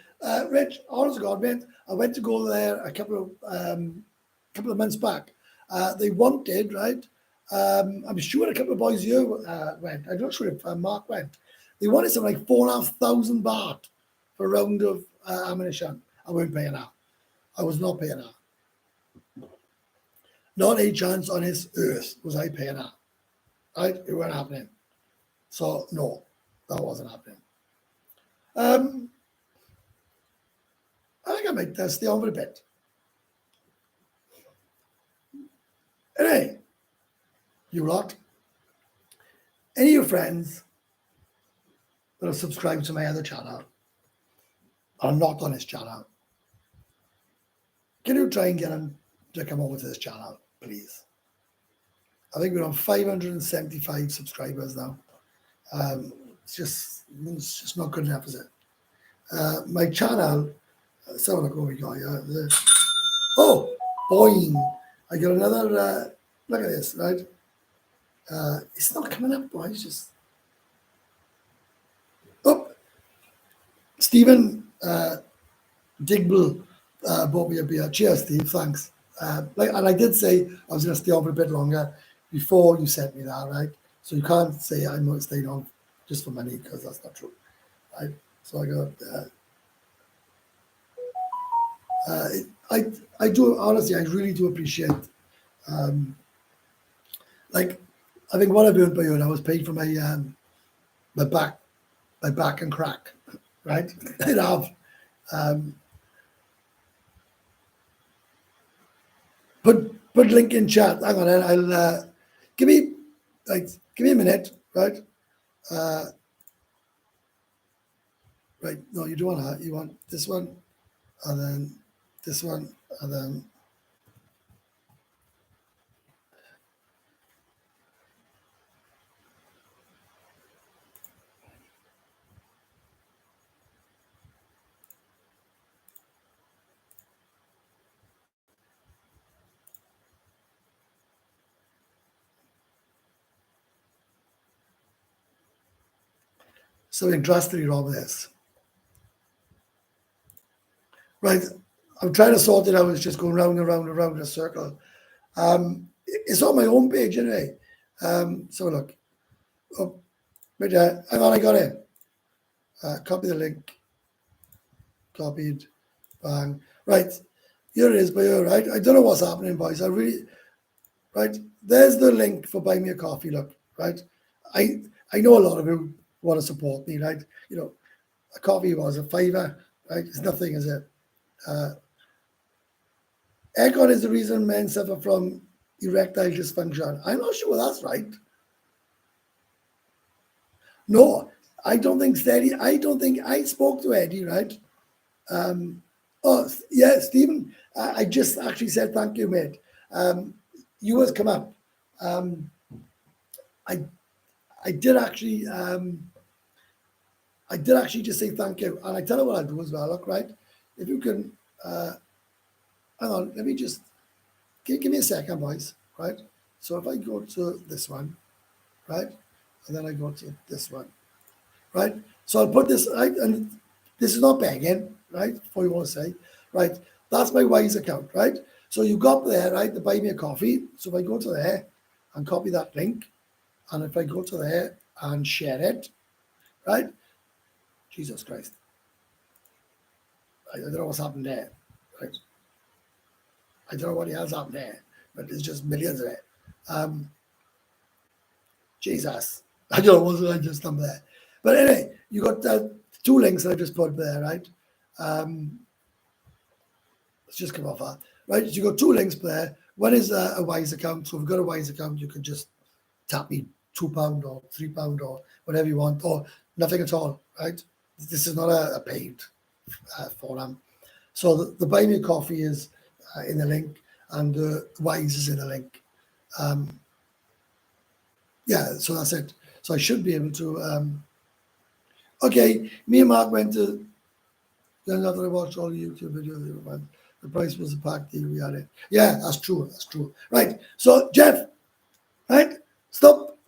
Rich, honest to God, mate, I went to go there a couple of months back. They wanted, right? I'm sure a couple of boys here went. I'm not sure if Mark went. They wanted something like 4,500 baht for a round of ammunition. I weren't paying that. I was not paying that. Not a chance on his earth was I paying that. Right? It wasn't happening. So, no, that wasn't happening. I think I might stay on for a bit. Anyway, you lot, any of your friends that have subscribed to my other channel are not on this channel, can you try and get them to come over to this channel, please? I think we're on 575 subscribers now. It's just not good enough, is it? My channel, let's have a look what we got here. Oh, boing. I got another, look at this, right? It's not coming up, boys. Just, oh, Stephen Digble bought me a beer. Cheers, Steve. Thanks. And I did say I was going to stay on for a bit longer before you sent me that, right? So you can't say I'm not staying on just for money because that's not true, right? So I got. I do honestly. I really do appreciate. Like, I think what I've earned by you, and I was paid for my back and crack, right? I'd have. Put link in chat. Hang on, I'll give me a minute, right? Right. No, you don't want that. You want this one, and then this one, and then. Something drastically wrong with this. Right. I'm trying to sort it out. It's just going round and round and round in a circle. It's on my home page anyway. So look. Oh, right there. Hang on, I got it. Copy the link. Copied. Bang. Right. Here it is by here, right? I don't know what's happening, boys. Right. There's the link for Buy Me a Coffee, look, right? I know a lot of you want to support me, right? You know, a coffee was a $5, right? It's nothing, is it? Aircon is the reason men suffer from erectile dysfunction. I'm not sure that's right. No, I don't think Steady. I don't think I spoke to Eddie, right? Oh, yeah, Stephen. I just actually said thank you, mate. You has come up. I did actually just say thank you, and I tell you what I'll do as well. Look, right? If you can, hang on. Let me just give me a second, boys. Right? So if I go to this one, right, and then I go to this one, right. So I'll put this right, and this is not begging, right? Before you want to say, right, That's my Wise account, right? So you got there, right, to buy me a coffee. So if I go to there and copy that link, and if I go to there and share it, right? Jesus Christ. I don't know what's happened there, right? I don't know what else happened there, but there's just millions of it. Jesus. I don't know what I just done there. But anyway, you got two links that I just put there, right? Let's just come off that. Right, so you got two links there. One is a Wise account. So if you've got a Wise account, you can just tap me £2 or £3 or whatever you want, or nothing at all, right? This is not a paid forum. So the Buy Me a Coffee is in the link, and the Wise is in the link. Yeah, so that's it. So I should be able to. Okay, me and Mark went to. Then after I watched all the YouTube videos, the price was a pack deal. We had it. Yeah, that's true. That's true. Right. So Jeff, right? Stop.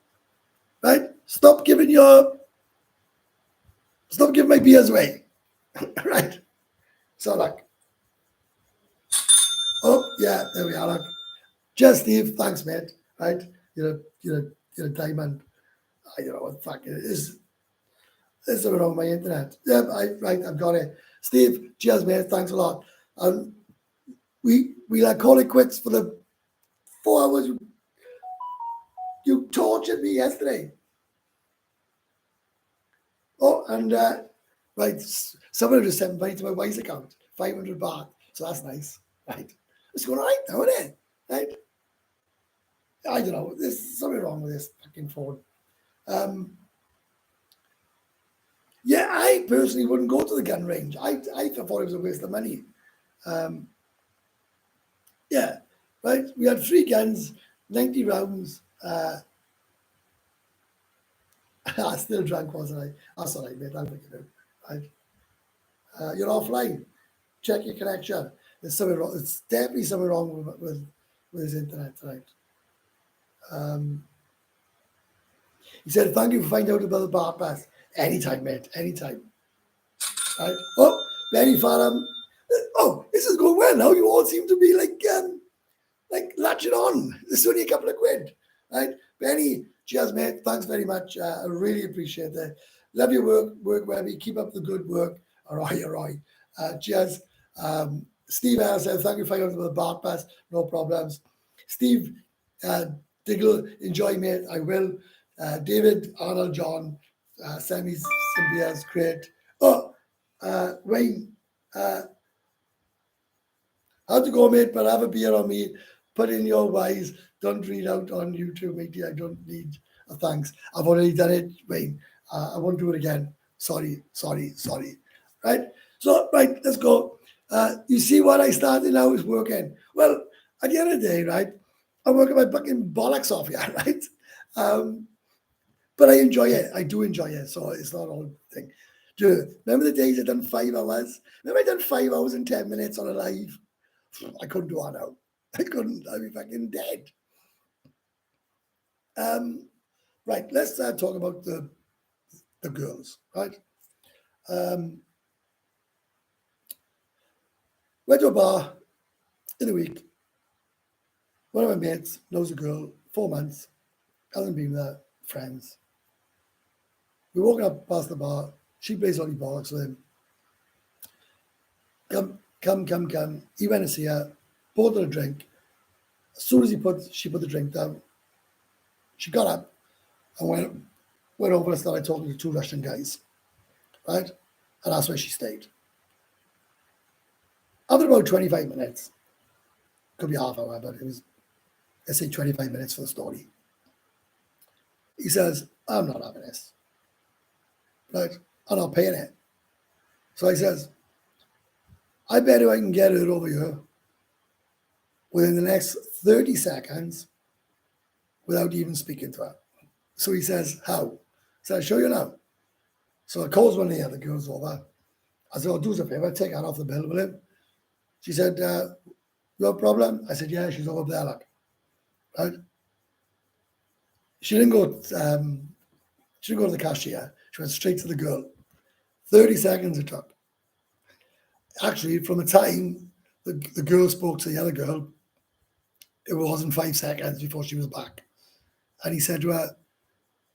Right. Stop giving my beers away. Right. So like. Oh yeah, there we are. Look. Just Steve, thanks, mate. Right. You're a diamond. I don't know what the fuck it is. There's something wrong with my internet. Yeah, right, I've got it. Steve, cheers, mate. Thanks a lot. We like call it quits for the 4 hours you tortured me yesterday. Oh, and right, someone just sent money to my Wise account, 500 baht. So that's nice, right? It's going right now, isn't it? Right? I don't know. There's something wrong with this fucking phone. Yeah, I personally wouldn't go to the gun range. I thought it was a waste of money. Yeah, right. We had 3 guns, 90 rounds. I still drank, wasn't I? That's all right, mate. I'll pick it up. Right. You're offline. Check your connection. There's something wrong. It's definitely something wrong with his internet tonight. He said, "Thank you for finding out about the bar pass. Anytime, mate. Anytime." Right. Oh, Benny Farham. Oh, this is going well now. You all seem to be like latching on. This is only a couple of quid, right? Benny, cheers, mate. Thanks very much. I really appreciate that. Love your work, Webby. Keep up the good work. All right. Cheers. Steve L said, thank you for the bar pass. No problems. Steve Diggle, enjoy, mate. I will. David, Arnold, John, Sammy, Cynthia's great. Oh, Wayne, how's it go, mate? But have a beer on me. Put in your Wise. Don't read out on YouTube, matey. I don't need a thanks. I've already done it, Wayne. I won't do it again. Sorry. Right? So, right, let's go. You see what I started now is working. Well, at the end of the day, right, I'm working my fucking bollocks off here, right? But I enjoy it. I do enjoy it. So it's not all thing. Remember the days I done 5 hours? Remember I done 5 hours and 10 minutes on a live? I couldn't do that now. I couldn't. I'd be fucking dead. Right. Let's talk about the girls. Right. Went to a bar in a week. One of my mates knows a girl. 4 months. Hasn't been there. Friends. We're walking up past the bar. She plays only bollocks with him. Come. He went to see her. Bought her a drink. As soon as she put the drink down, she got up and went over and started talking to 2 Russian guys, right? And that's where she stayed. After about 25 minutes, could be half hour, but it was, let's say 25 minutes for the story. He says, I'm not having this, right? I'm not paying it. So he says, I bet you I can get her over here within the next 30 seconds without even speaking to her. So he says, how? So I'll show you now. So I calls one of the other girls over. I said, do us a favor, take her off the bill with him. She said, no problem. I said, yeah, she's over there, look. Right? She didn't go to the cashier. She went straight to the girl. 30 seconds it took. Actually, from the time the girl spoke to the other girl. It wasn't 5 seconds before she was back. And he said to her,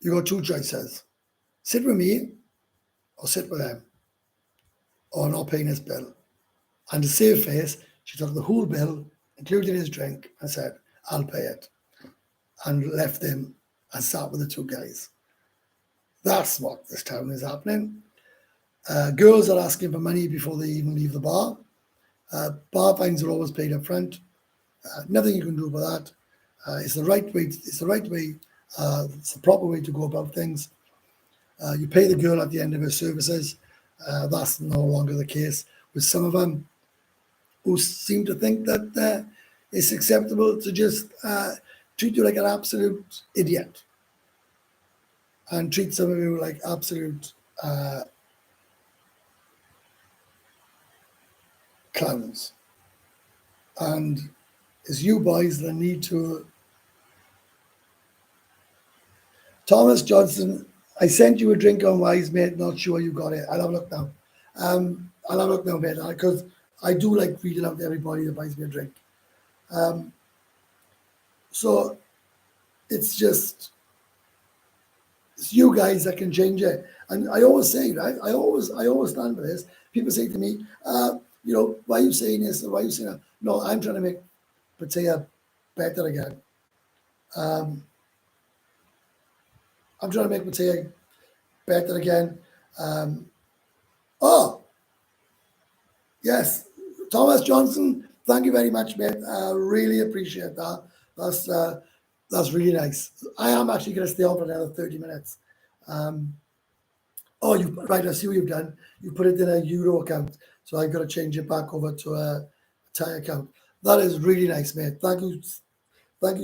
you got two choices. Sit with me or sit with them or not paying his bill. And to save face, she took the whole bill, including his drink, and said, I'll pay it. And left him and sat with the two guys. That's what this town is happening. Girls are asking for money before they even leave the bar. Bar fines are always paid up front. Nothing you can do about that. It's the right way. It's the right way. It's the proper way to go about things. You pay the girl at the end of her services. That's no longer the case with some of them who seem to think that it's acceptable to just treat you like an absolute idiot and treat some of you like absolute clowns. And it's you boys that need to. Thomas Johnson, I sent you a drink on Wise, mate. Not sure you got it. I'll have a look now. I'll have a look now, mate, because I do like reading out to everybody that buys me a drink. So it's you guys that can change it. And I always say, right? I always stand for this. People say to me, why are you saying this? Or why are you saying that? No, I'm trying to make Pattaya better again. I'm trying to make Pattaya better again. Yes, Thomas Johnson, thank you very much, mate. I really appreciate that. That's really nice. I am actually going to stay on for another 30 minutes. Right, I see what you've done. You put it in a Euro account, so I've got to change it back over to a Thai account. That is really nice, mate. Thank you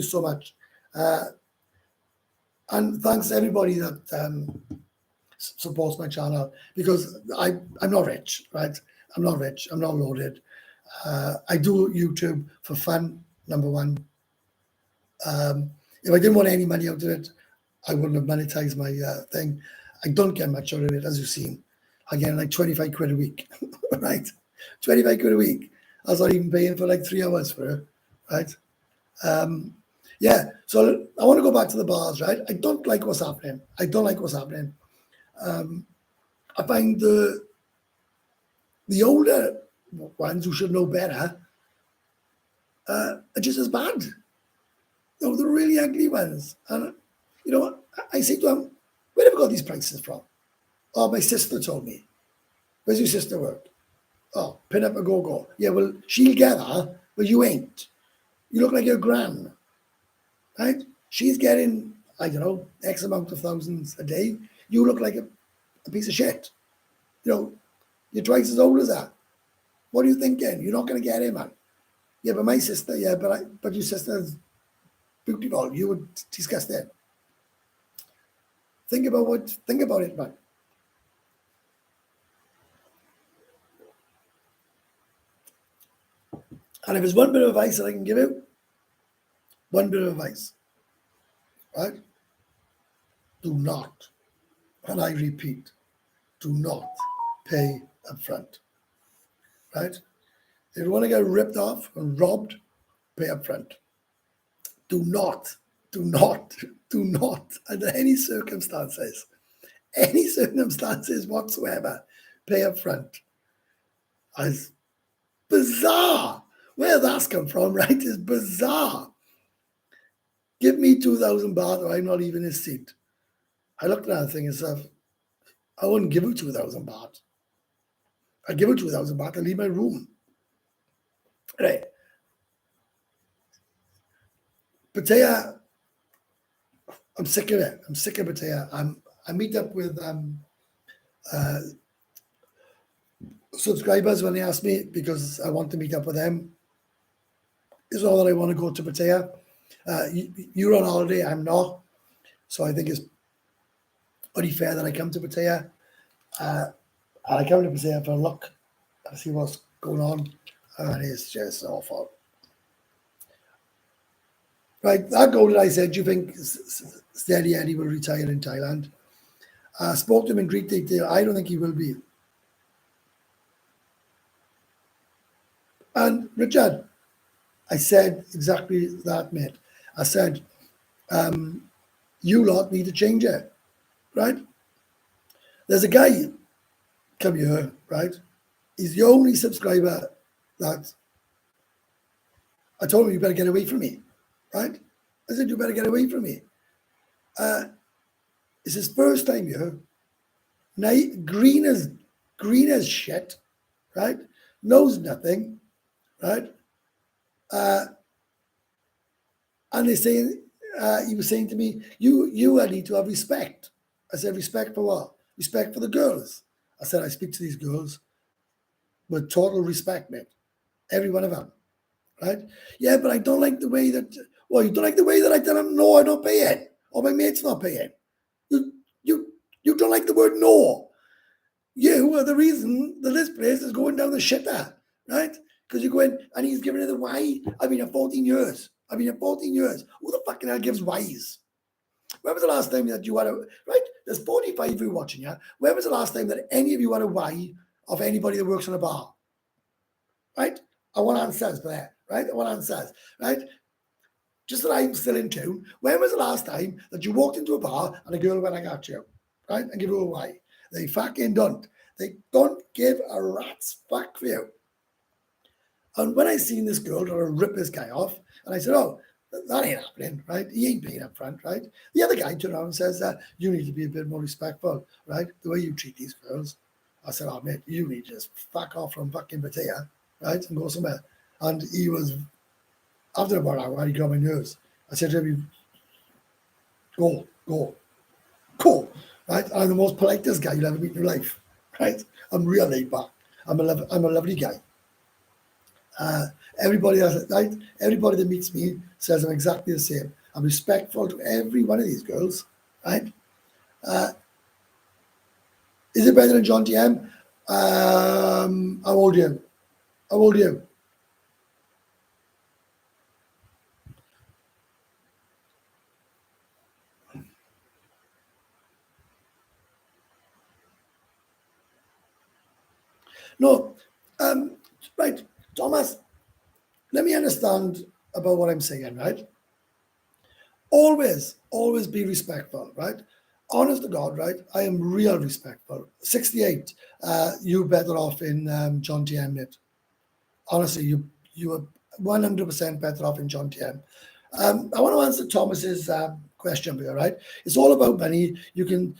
so much. And thanks to everybody that supports my channel, because I'm not rich, right? I'm not rich. I'm not loaded. I do YouTube for fun, number one. If I didn't want any money out of it, I wouldn't have monetized my thing. I don't get much out of it, as you've seen. I get like 25 quid a week, right? 25 quid a week. I was not even paying for like 3 hours for it, right? Yeah, so I want to go back to the bars, right? I don't like what's happening. I don't like what's happening. I find the older ones who should know better are just as bad. The really ugly ones. And, I say to them, where have you got these prices from? Oh, my sister told me. Where's your sister work? Oh, pin up a go-go. Yeah, well, she'll get her, but you ain't. You look like your gran, right? She's getting, I don't know, X amount of thousands a day. You look like a piece of shit. You're twice as old as that. What are you thinking? You're not going to get it, man. Yeah, but my sister, yeah, but your sister's beautiful. You would discuss that. Think about it, man. And if there's one bit of advice that I can give you, one bit of advice, right? Do not, and I repeat, do not pay up front, right? If you want to get ripped off and robbed, pay up front. Do not, under any circumstances whatsoever, pay up front. As bizarre. Where that's come from, right, is bizarre. Give me 2,000 baht or I'm not even in his seat. I looked at that thing and said, I wouldn't give her 2,000 baht. I'd give her 2,000 baht and leave my room. Right. Pattaya, I'm sick of it. I'm sick of Pattaya. I meet up with subscribers when they ask me, because I want to meet up with them. It's all that I want to go to Pattaya. You're on holiday, I'm not. So I think it's only fair that I come to Pattaya. And I come to Pattaya for a look and see what's going on. And it's just awful. Right, that goal that I said, do you think Steady Eddie will retire in Thailand? Spoke to him in great detail. I don't think he will be. And Richard, I said exactly that, mate. I said, you lot need to change it, right? There's a guy come here, right? He's the only subscriber that I told him, you better get away from me, right? I said, you better get away from me. It's his first time here. Green as shit, right? Knows nothing, right? And they saying, he was saying to me, you need to have respect. I said, respect for what? Respect for the girls. I said, I speak to these girls with total respect, mate. Every one of them, right? Yeah, but I don't like the way that, well, you don't like the way that I tell them, no, I don't pay it. Or my mate's not paying. You, you, you don't like the word no. You are the reason that this place is going down the shitter, right? Because you go in and he's giving it the why. I've been here 14 years. Who the fucking hell gives whys? When was the last time that you had a, right? There's 45 of you watching, yeah? When was the last time that any of you had a why of anybody that works in a bar? Right? I want answers for that, right? I want answers, right? Just that I'm still in tune. When was the last time that you walked into a bar and a girl went, I got you, right? And give her a why? They fucking don't. They don't give a rat's fuck for you. And when I seen this girl trying to rip this guy off, and I said, oh, that ain't happening, right? He ain't being up front, right? The other guy turned around and says, you need to be a bit more respectful, right? The way you treat these girls. I said, oh, mate, you need to just fuck off from fucking Pattaya, right? And go somewhere. And he was, after about an hour, he got my nerves. I said to him, go, right? I'm the most politest guy you'll ever meet in your life, right? I'm real laid back. I'm a lovely guy. Everybody else, right? Everybody that meets me says I'm exactly the same. I'm respectful to every one of these girls, right? Is it better than John TM? How old are you? No, right, Thomas. Let me understand about what I'm saying, right? Always be respectful, right? Honest to God, right? I am real respectful. 68, you better off in John TM, mate. Honestly, you are 100% better off in John TM. I want to answer Thomas's question here, right? It's all about money. You can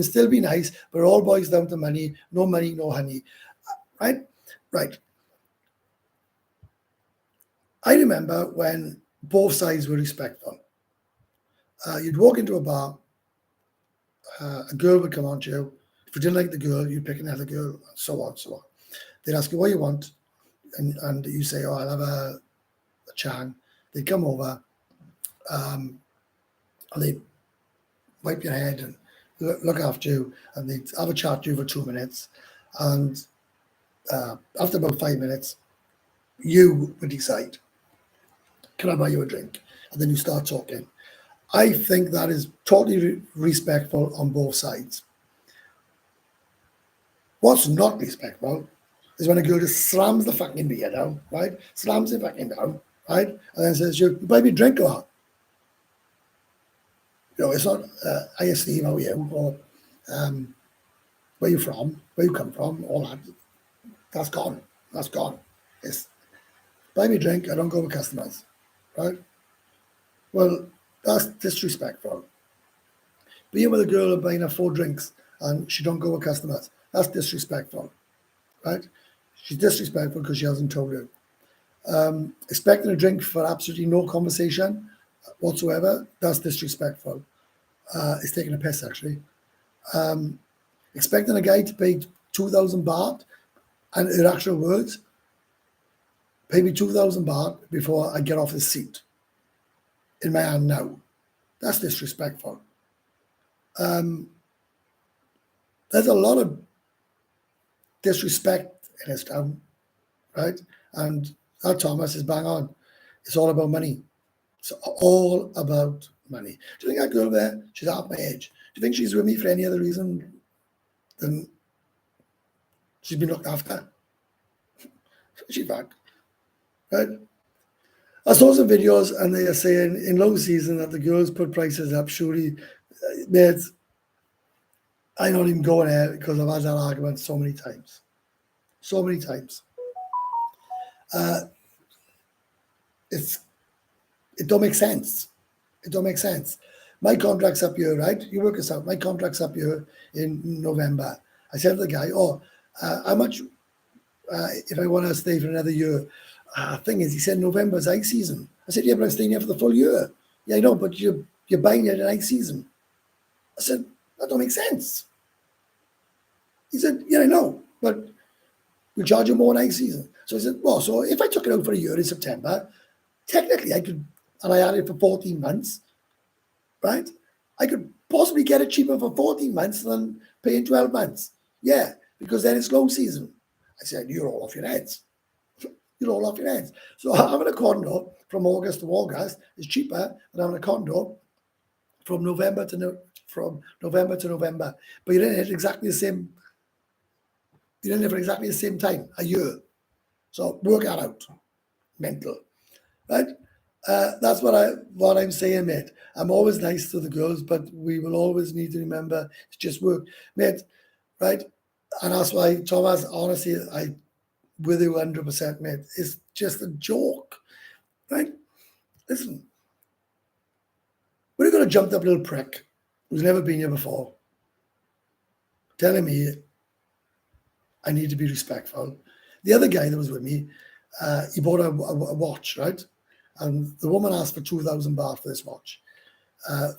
still be nice, but it all boils down to money. No money, no honey, right? Right. I remember when both sides were respectful. You'd walk into a bar, a girl would come on to you. If you didn't like the girl, you'd pick another girl, and so on, so on. They'd ask you what you want, and you say, oh, I'll have a Chang. They'd come over, and they'd wipe your head and look after you, and they'd have a chat to you for 2 minutes. And after about 5 minutes, you would decide, can I buy you a drink? And then you start talking. I think that is totally respectful on both sides. What's not respectful is when a girl just slams the fucking beer down, right? Slams it fucking down, right? And then says, you buy me a drink or what? You know, it's not, hi Steve, how are you? Or where you from? Where you come from? All that. That's gone. That's gone. It's buy me a drink, I don't go with customers, right? Well, that's disrespectful. Being with a girl and buying her 4 drinks and she don't go with customers, that's disrespectful, right? She's disrespectful because she hasn't told you. Expecting a drink for absolutely no conversation whatsoever, that's disrespectful. It's taking a piss, actually. Expecting a guy to pay 2,000 baht and in actual words, pay me 2,000 baht before I get off the seat in my hand now. That's disrespectful. There's a lot of disrespect in this town, right? And that Thomas is bang on. It's all about money. It's all about money. Do you think that girl there, she's half my age? Do you think she's with me for any other reason than she's been looked after? She's back. right? I saw some videos and they are saying in low season that the girls put prices up. Surely, mate, I'm not even going there because I've had that argument so many times. So many times. It's it don't make sense. It don't make sense. My contract's up here, right? You work this out. My contract's up here in November. I said to the guy, "Oh, how much if I want to stay for another year?" Thing is, he said November's high season. I said, "Yeah, but I'm staying here for the full year." Yeah, I know, but you're buying it in high season. I said, "That don't make sense." He said, "Yeah, I know, but we charge you more in high season." So I said, "Well, so if I took it out for a year in September, technically I could, and I had it for 14 months, right? I could possibly get it cheaper for 14 months than paying 12 months. Yeah, because then it's low season." I said, "You're all off your heads. You're all off your heads." So having a condo from August to August is cheaper than having a condo from November to November. But you're in it exactly the same. You're in it for exactly the same time, a year. So work that out. Mental, right? That's what I'm saying, mate. I'm always nice to the girls, but we will always need to remember it's just work, mate. Right? And that's why, Thomas. Honestly, I with you 100%, mate. It's just a joke, right? Listen, we're going to jump up little prick who's never been here before, telling me I need to be respectful. The other guy that was with me, he bought a watch, right? And the woman asked for 2,000 baht for this watch.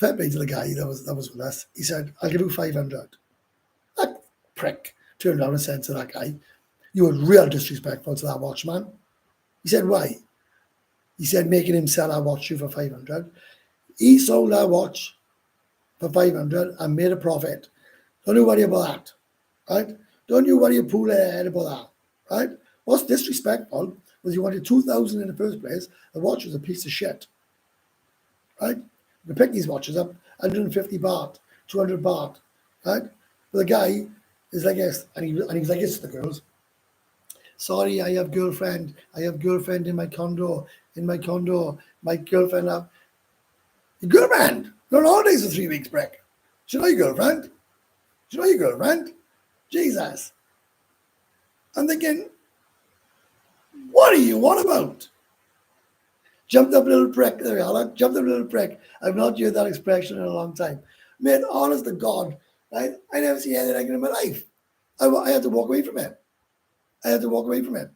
Fair play to the guy that was with us. He said, "I'll give you 500. That prick turned around and said to that guy, "You were real disrespectful to that watchman." He said, "Why?" He said, "Making him sell our watch you for 500. He sold our watch for 500 and made a profit. Don't you worry about that, right? Don't you worry a pool head about that, right? What's disrespectful was you wanted 2,000 in the first place. The watch was a piece of shit, right? You pick these watches up, 150 baht, 200 baht, right? But the guy is like this, and he's like this to the girls. "Sorry, I have girlfriend. I have girlfriend in my condo. In my condo, my girlfriend have your girlfriend. You're on holidays for 3 weeks, Brick. Should know your girlfriend. Should know your girlfriend. Jesus." I'm thinking, what are you on about? Jumped up little prick. There we are. Jumped up little prick. I've not used that expression in a long time. Mate, honest to God, right? I never seen anything like it in my life. I had to walk away from it. I had to walk away from it.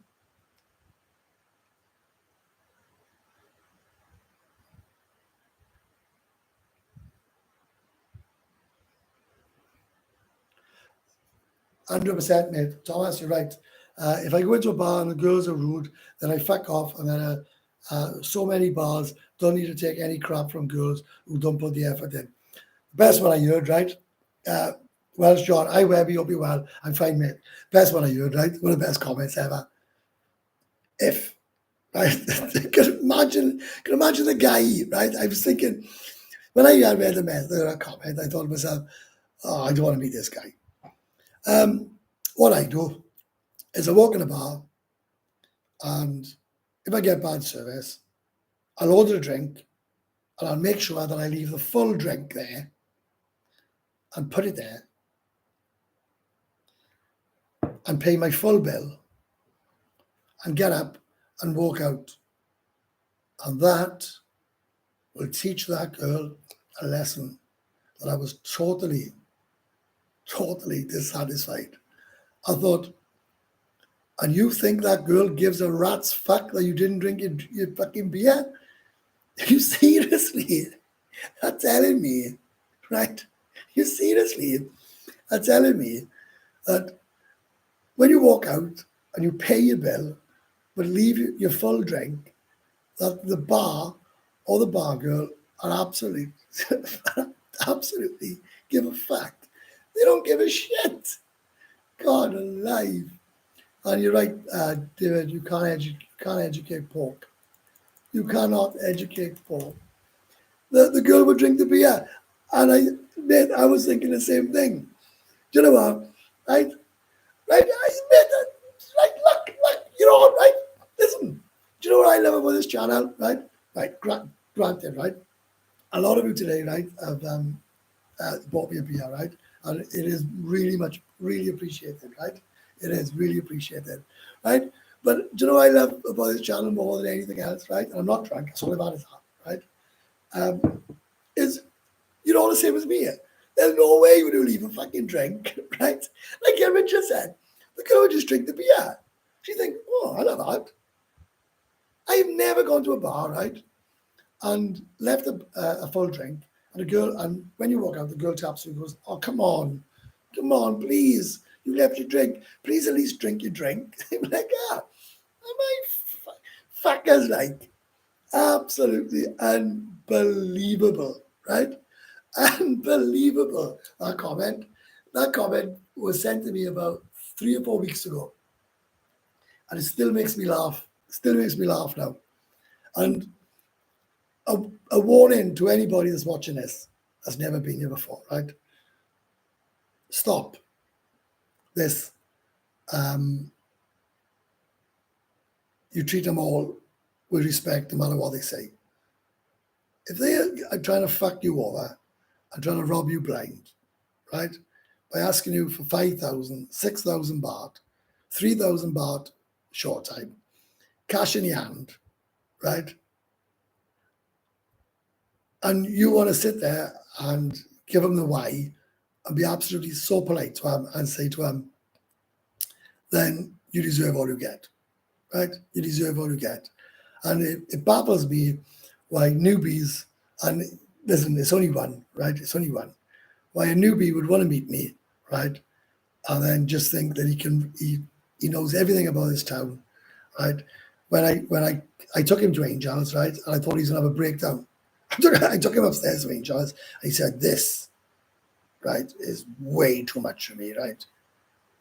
100%, mate. Thomas, you're right. If I go into a bar and the girls are rude, then I fuck off. And then so many bars don't need to take any crap from girls who don't put the effort in. Best one I heard, right? Well, Sean, I Webby, hope you well. I'm fine, mate. Best one I heard, right? One of the best comments ever. If, right? Can imagine the guy, right? I was thinking, when I read the comment, I thought to myself, "Oh, I don't want to meet this guy." What I do is I walk in a bar, and if I get bad service, I'll order a drink, and I'll make sure that I leave the full drink there and put it there and pay my full bill and get up and walk out. And that will teach that girl a lesson that I was totally, totally dissatisfied. I thought, and you think that girl gives a rat's fuck that you didn't drink your fucking beer? You seriously are telling me, right? You seriously are telling me that when you walk out and you pay your bill, but leave your full drink, that the bar or the bar girl are absolutely, absolutely give a fuck. They don't give a shit. God alive. And you're right, David, you can't educate pork. You cannot educate pork. The girl would drink the beer. And I was thinking the same thing. Do you know what? Right? Right? Right? Look, you're all right. Listen. Do you know what I love about this channel, right? Right, granted, right? A lot of you today, right, have bought me a beer, right? And it is really appreciated, right? It is really appreciated, right? But do you know what I love about this channel more than anything else, right? And I'm not drunk, that's all about is that, right? Is you're all the same as me. There's no way you would leave a fucking drink, right? Like Erin just said, the girl would just drink the beer. She think, oh, I love that. I have never gone to a bar, right, and left a full drink, and when you walk out, the girl taps you and goes, oh, come on, please, you left your drink. Please at least drink your drink. I'm like, am I fuckers like? Absolutely unbelievable, right? Unbelievable. That comment was sent to me about 3 or 4 weeks ago, and it still makes me laugh. Still makes me laugh now. And a warning to anybody that's watching this that's never been here before, right? Stop this. You treat them all with respect, no matter what they say. If they are trying to fuck you over and trying to rob you blind, right, by asking you for 5,000, 6,000 baht, 3,000 baht short time, cash in your hand, right? And you want to sit there and give them the why and be absolutely so polite to them and say to them, then you deserve all you get, right? You deserve all you get. And it baffles me why newbies, and listen, it's only one, right? It's only one. Why a newbie would want to meet me, right? And then just think that he knows everything about this town, right? When I took him to Angels, right, and I thought he was gonna have a breakdown. I took him upstairs to Angels, and he said, "This, right, is way too much for me, right?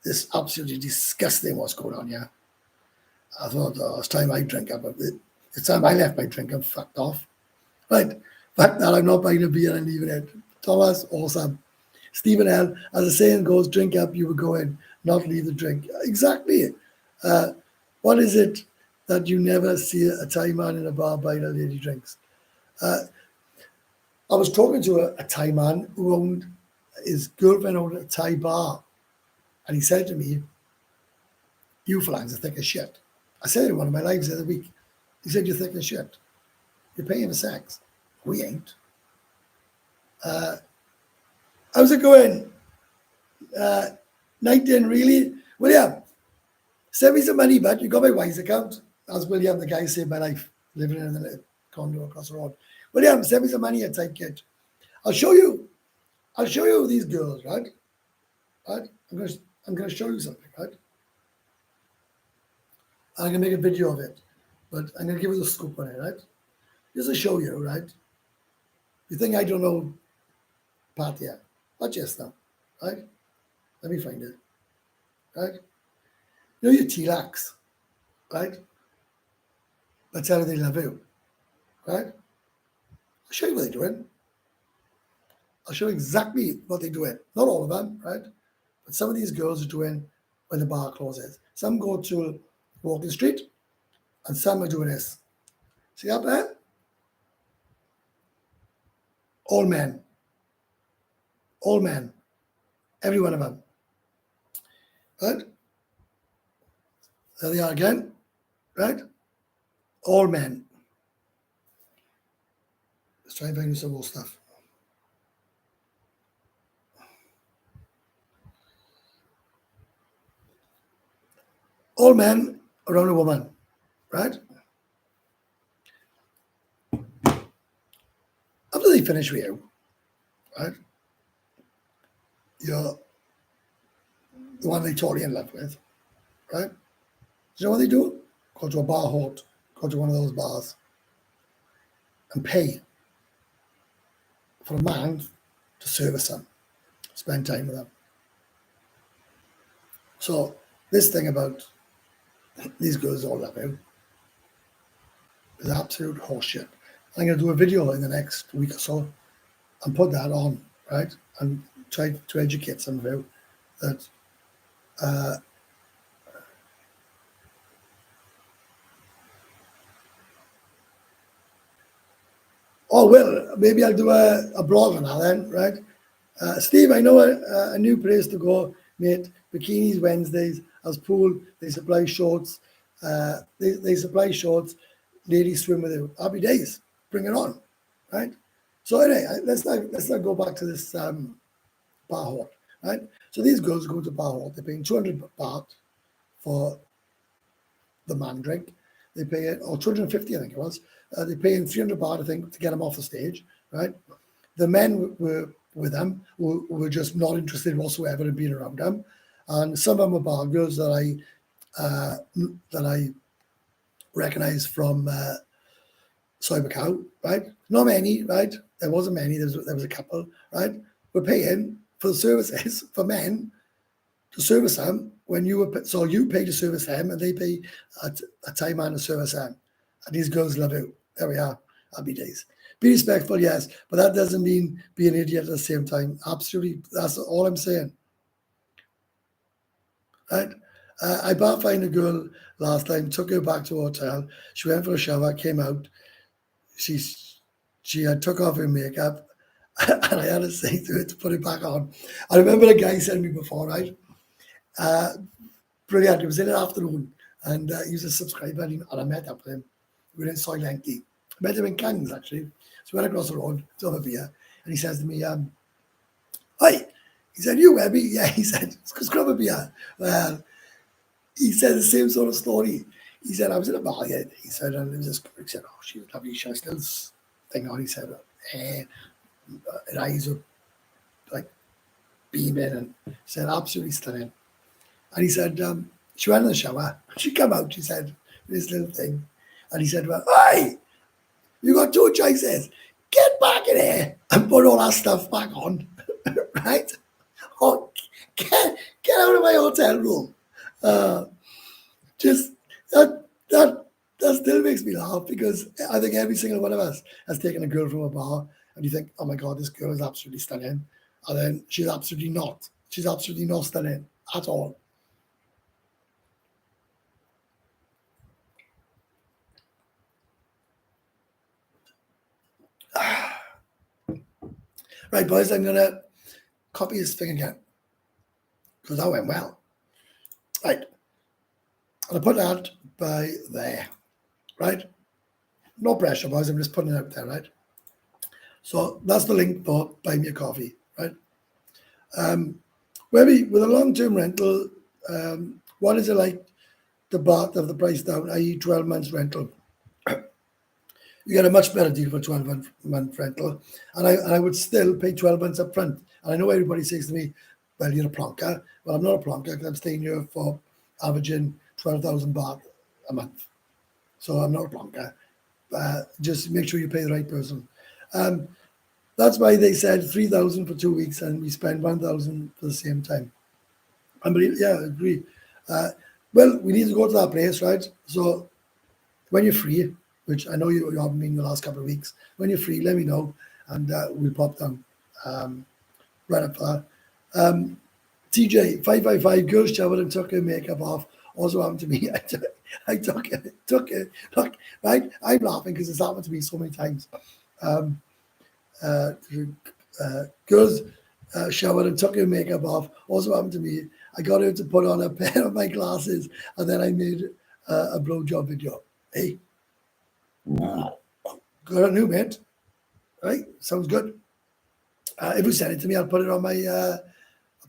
This absolutely disgusting what's going on here." I thought, oh, it's time I drink up a bit. It's time I left my drink and fucked off. Right. Fact that I'm not buying a beer and leaving it. Thomas, awesome. Stephen L., as the saying goes, drink up, you will go in, not leave the drink. Exactly. What is it that you never see a Thai man in a bar buying a lady drinks? I was talking to a Thai man who his girlfriend owned a Thai bar. And he said to me, you flags are thick as shit. I said it in one of my lives the other week. He said, you're thick as shit. You're paying for sex. We ain't. How's it going? Night in, really? William, send me some money, but you got my Wise account. As William, the guy who saved my life, living in a condo across the road. William, send me some money, a type kit. I'll show you these girls, right? Right? I'm gonna show you something, right? I'm gonna make a video of it, but I'm gonna give you the scoop on it, right? Just to show you, right? You think I don't know Pattaya? Not just now, right? Let me find it, right? You know your T-Lax, right? That's how they love you, right? I'll show you what they're doing. I'll show you exactly what they're doing. Not all of them, right? But some of these girls are doing when the bar closes. Some go to Walking Street, and some are doing this. See up there? All men. All men. Every one of them. Right? There they are again. Right? All men. Let's try and find you some more stuff. All men around a woman. Right? After they finish with you, right? You're the one they totally in love with, right? You know what they do? Go to a bar halt, go to one of those bars and pay for a man to service them, spend time with them. So this thing about these girls all love you is absolute horseshit. I'm going to do a video in the next week or so and put that on, right? And try to educate some of you that Oh, well, maybe I'll do a blog on that then, right? Steve, I know a new place to go, mate. Bikinis Wednesdays, as pool, they supply shorts. They supply shorts. Ladies swim with you. Happy days. Bring it on, right? So anyway, let's not go back to this bar, right? So these girls go to bar. They're paying 200 baht for the man drink. They pay it, or 250, I think it was. They pay in 300 baht, I think, to get them off the stage, right? The men were with them who were just not interested whatsoever in being around them, and some of them were bar girls that I recognise from Cybercow, right? Not many, right? There wasn't many. There was a couple, right? We're paying for the services for men to service them when you were, so you pay to service them and they pay a Thai man to service them. And these girls love it. There we are. Happy days. Be respectful, yes, but that doesn't mean be an idiot at the same time. Absolutely. That's all I'm saying. Right? I bar find a girl last time, took her back to a hotel. She went for a shower, came out. She had took off her makeup and I had to say to her to put it back on. I remember a guy said to me before, right? Brilliant. It was in the afternoon, and he was a subscriber, and I met up with him. We were in Soy Lanky. I met him in Kangs, actually. So we went across the road to have a beer, and he says to me, hi. He said, you, Webby? Yeah, he said, let's grab a beer. Well, he said the same sort of story. He said, I was in a bar yet. He said, and there was this, he said, oh, she was lovely. She had still thing on. He said, her eyes were like beaming, and he said, absolutely stunning. And he said, she went in the shower. She come out, she said, this little thing. And he said, well, hey, you got two choices. Get back in here and put all that stuff back on, right? Or get out of my hotel room. Just that still makes me laugh, because I think every single one of us has taken a girl from a bar and you think, oh my God, this girl is absolutely stunning. And then she's absolutely not. She's absolutely not stunning at all. Right, boys, I'm going to copy this thing again because that went well. Right. And I put that by there, right? No pressure, boys. I'm just putting it out there, right? So that's the link for Buy Me a Coffee, right? With a long-term rental, what is it like the baht of the price down, i.e. 12 months rental? You get a much better deal for 12-month rental. And I would still pay 12 months up front. And I know everybody says to me, well, you're a plonker. Well, I'm not a plonker because I'm staying here for averaging 12,000 baht a month. So I'm not a plonker. Just make sure you pay the right person. That's why they said 3,000 for 2 weeks and we spend 1,000 for the same time. Yeah, I agree. Well, we need to go to that place, right? So when you're free, which I know you haven't been the last couple of weeks, when you're free, let me know and we'll pop down right up there. TJ, 555, girls showered and took her makeup off. Also happened to me. I took it. Look, right? I'm laughing because it's happened to me so many times. Girls showered and took her makeup off. Also happened to me. I got her to put on a pair of my glasses and then I made a blowjob video. Hey, got a new mate, right? Sounds good. If you send it to me, I'll put it on my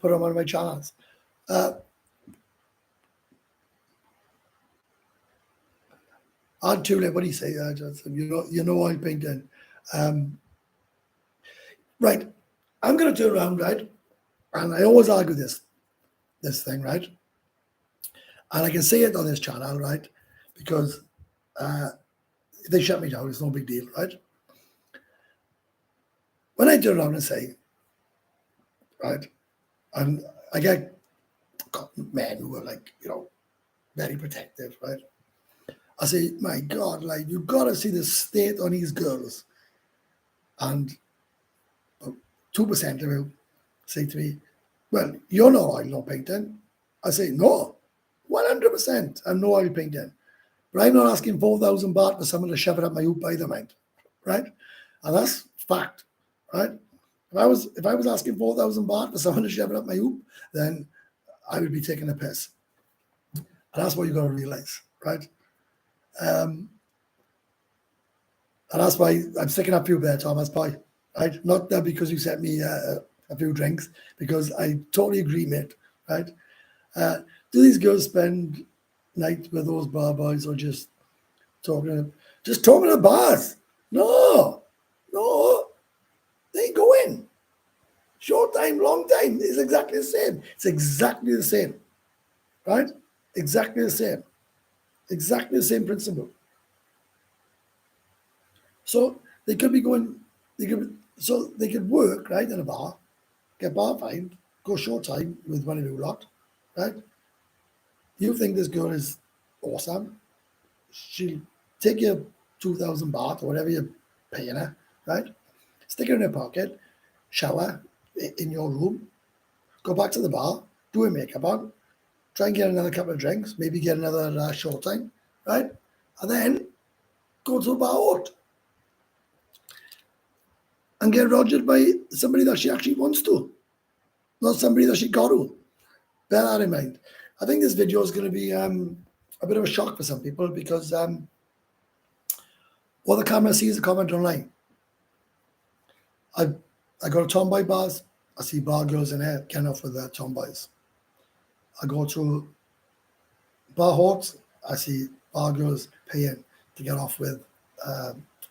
one of my channels. Add to it. What do you say, Johnson? You know oil painting. Right. I'm going to turn around, right? And I always argue this thing, right? And I can say it on this channel, right? Because if they shut me down, it's no big deal, right? When I turn around and say, right, and I get men who are like, very protective, right? I say, my God, like, you got to see the state on these girls. And 2% of them say to me, well, you're no oil, no painting. I say, no, 100%, I'm no oil painting. But I'm not asking 4,000 baht for someone to shove it up my hoop either, mind, right? And that's fact, right? If I was asking 4,000 baht for someone to shove it up my hoop, then I would be taking a piss. And that's what you got to realize, right? And that's why I'm sticking up for you there, Thomas Pie. Right? Not that because you sent me a few drinks, because I totally agree, mate. Right? Do these girls spend night with those bar boys or just talking at bars? No, no, they go in. Short time, long time is exactly the same. It's exactly the same, right? Exactly the same. Exactly the same principle. So they could be going, they could work, right, in a bar, get bar fined, go short time with one of you lot, right? You think this girl is awesome. She'll take your 2,000 baht or whatever you're paying her, right? Stick it in her pocket, shower in your room, go back to the bar, do her makeup on, try and get another couple of drinks, maybe get another short time, right? And then go to the bar out and get rogered by somebody that she actually wants to, not somebody that she got to. Bear that in mind. I think this video is going to be a bit of a shock for some people because what the camera sees is a comment online. I go to tomboy bars, I see bar girls in there getting off with their tomboys. I go to bar hots, I see bar girls paying to get off with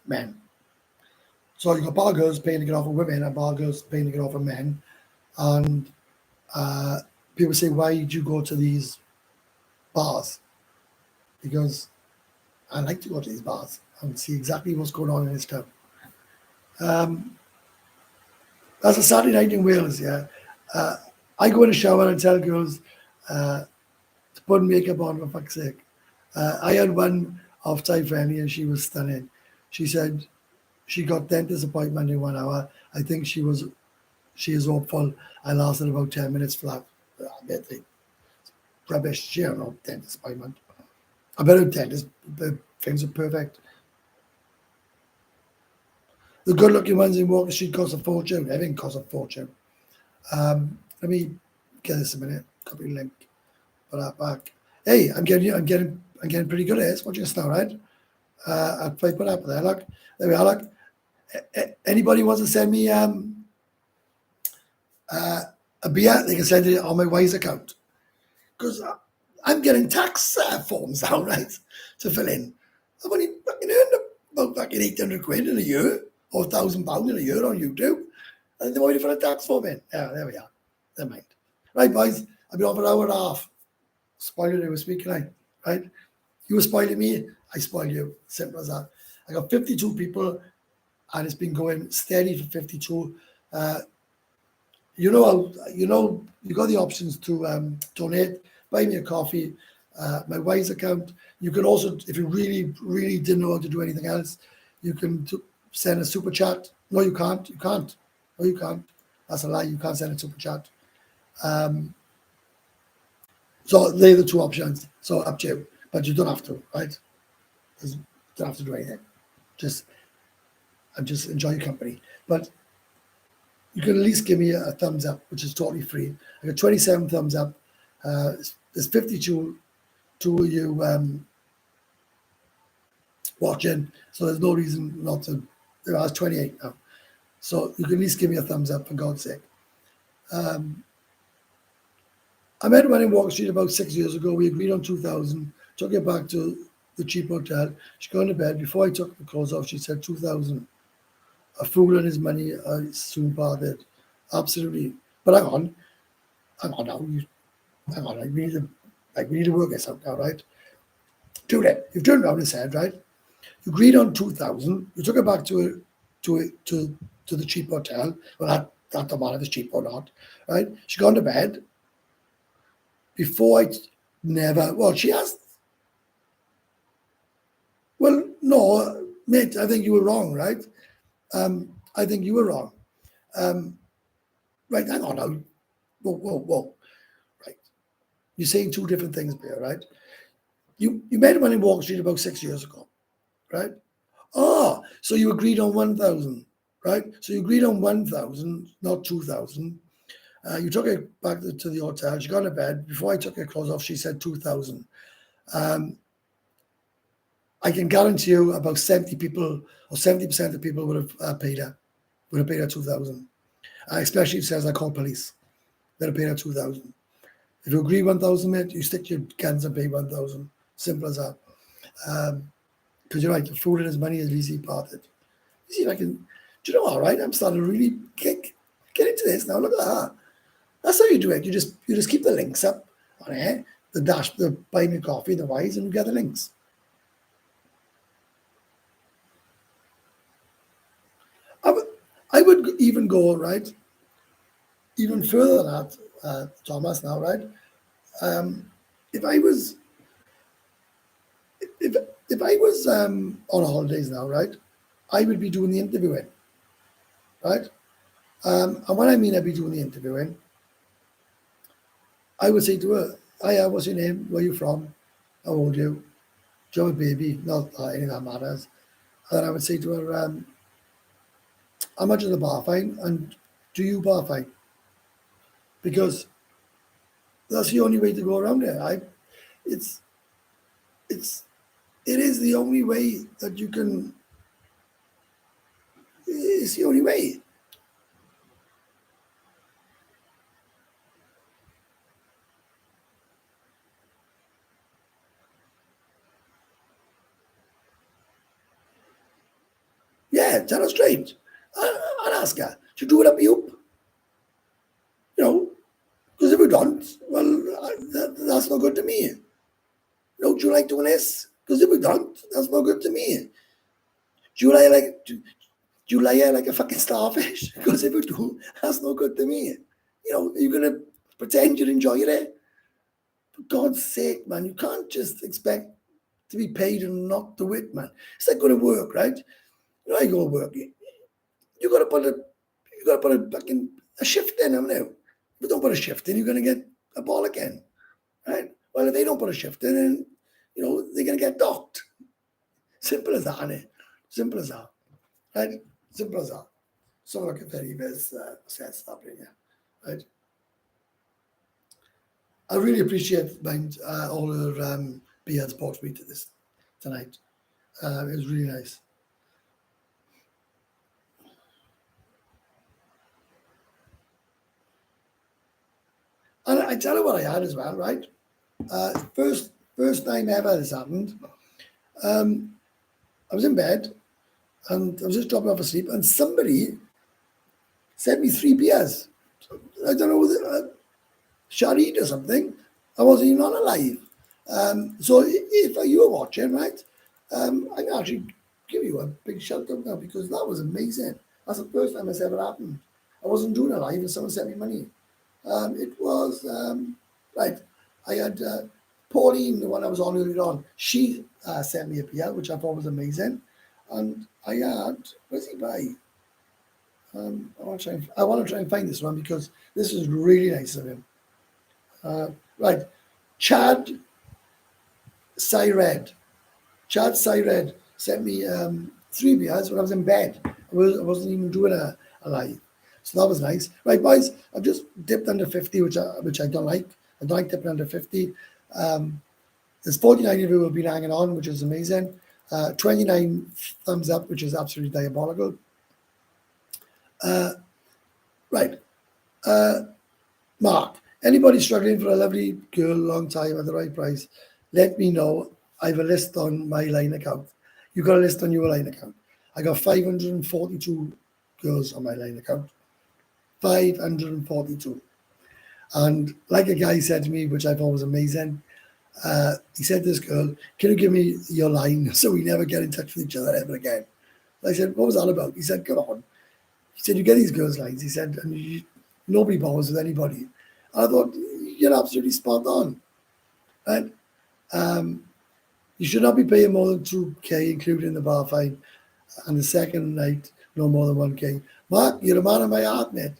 men. So you got bar girls paying to get off with women and bar girls paying to get off with men. And people say, why did you go to these bars? Because I like to go to these bars and see exactly what's going on in this town. That's a Saturday night in Wales, yeah. I go in the shower and tell girls to put makeup on, for fuck's sake. I had one of Thai friendly and she was stunning. She said she got dentist appointment in 1 hour. I think she is hopeful. I lasted about 10 minutes flat. Rubbish. She had no dentist appointment. I bet her dentist, the things are perfect. The good looking ones in Walker Street cost a fortune. Everything costs a fortune. Let me get this a minute. Copy link. Put that back. Hey, I'm getting pretty good at this. Watch this now, right? I'll put up there. Look, there we are. Look, anybody wants to send me a beer? They can send it on my Wise account because I'm getting tax forms now, right, to fill in. I've only fucking earned about fucking 800 quid in a year or £1,000 in a year on YouTube. And they want me to fill a tax form in. Yeah, there we are. Never mind. Right, boys. I've been on for an hour and a half. Spoiler, they were speaking, right? You were spoiling me, I spoil you. Simple as that. I got 52 people, and it's been going steady for 52. You got the options to donate, buy me a coffee, my Wise account. You can also, if you really, really didn't know how to do anything else, you can send a super chat. No, you can't. You can't. No, you can't. That's a lie. You can't send a super chat. So they're the two options. So up to you. But you don't have to, right? You don't have to do anything. Just enjoy your company. But you can at least give me a thumbs up, which is totally free. I got 27 thumbs up. There's 52 of you watching, so there's no reason not to. I was 28 now. So you can at least give me a thumbs up, for God's sake. I met one in Walker Street about 6 years ago. We agreed on 2,000, took her back to the cheap hotel. She got into bed. Before I took the clothes off, she said 2,000. A fool and his money, I soon parted. Absolutely. But hang on now. Hang on. We need to work this out now, right? Do that. You've turned around and said, right? You agreed on 2,000. You took her back to the cheap hotel. Well, that don't matter if it's cheap or not, right? She got into bed. Before I never. Well, she asked. Well, no, mate. I think you were wrong, right? I think you were wrong. Right, hang on now. Whoa. Right. You're saying two different things here, right? You met him in Walker Street about 6 years ago, right? Oh, so you agreed on 1,000, right? So you agreed on 1,000, not 2,000. You took her back to the hotel. She got to bed. Before I took her clothes off, she said 2,000. I can guarantee you about 70 people or 70% of people would have paid her, 2,000. Especially if it says I call police. They'd have paid her 2,000. If you agree 1,000, mate, you stick to your guns and pay 1,000. Simple as that. Because you're right, the food and his money is easy parted. See if I can. Do you know what? Right, I'm starting to really get into this now. Look at that. That's how you do it. You just keep the links up on here. The buy me coffee, the wise, and you get the links. I would even go right, even further than that, Thomas. Now, right? If I was if I was on holidays now, right, I would be doing the interviewing, right? And when I mean I'd be doing the interviewing, I would say to her, "Hiya, what's your name? Where you from? How old are you? Do you have a baby?" Not that any of that matters. And then I would say to her, "How much is the bar fine? And do you bar fine?" Because that's the only way to go around it. It's it's it is the only way that you can. It's the only way. Yeah, tell her straight. I'll ask her. To do it up you, because if you don't, well, that's not good to me. Don't you like doing this? Because if you don't, that's not good to me. Do you lie like do you lie like a fucking starfish? Because if you do, that's not good to me. You're gonna pretend you're enjoying it. For God's sake, man, you can't just expect to be paid and not do it, man. It's like going to work, right? I go to work. You gotta put a fucking a shift in, haven't you? If you don't put a shift in, you're gonna get a ball again. Right? Well, if they don't put a shift in, then they're gonna get docked. Simple as that, innit? Simple as that. Right? Simple as that. So like a very sense happening here. Right? I really appreciate all her being support me to this tonight. It was really nice. And I tell you what I had as well, right? First time ever this happened. I was in bed and I was just dropping off asleep, and somebody sent me 3 beers. I don't know, Sharid or something. I wasn't even on alive. So if you were watching, right, I can actually give you a big shout out now because that was amazing. That's the first time it's ever happened. I wasn't doing a live and someone sent me money. It was, right, I had Pauline, the one I was on earlier on, she sent me a beer, which I thought was amazing. And I had, where's he by? I want to try and find this one because this is really nice of him. Right, Chad Syred. Chad Syred sent me 3 beers when I was in bed. I wasn't even doing a live. So that was nice. Right, boys, I've just dipped under 50, which I don't like. I don't like dipping under 50. There's 49 of you who have been hanging on, which is amazing. 29 thumbs up, which is absolutely diabolical. Right. Mark, anybody struggling for a lovely girl, long time at the right price, let me know. I have a list on my line account. You got a list on your line account. I got 542 girls on my line account. 542. And like a guy said to me, which I thought was amazing, he said to this girl, "Can you give me your line so we never get in touch with each other ever again?" I said, "What was that about?" He said, "Come on." He said, "You get these girls' lines." He said, "And nobody bothers with anybody." And I thought, "You're absolutely spot on." Right? You should not be paying more than 2K, including the bar fine, and the second night, no more than 1K. Mark, you're a man of my heart, mate.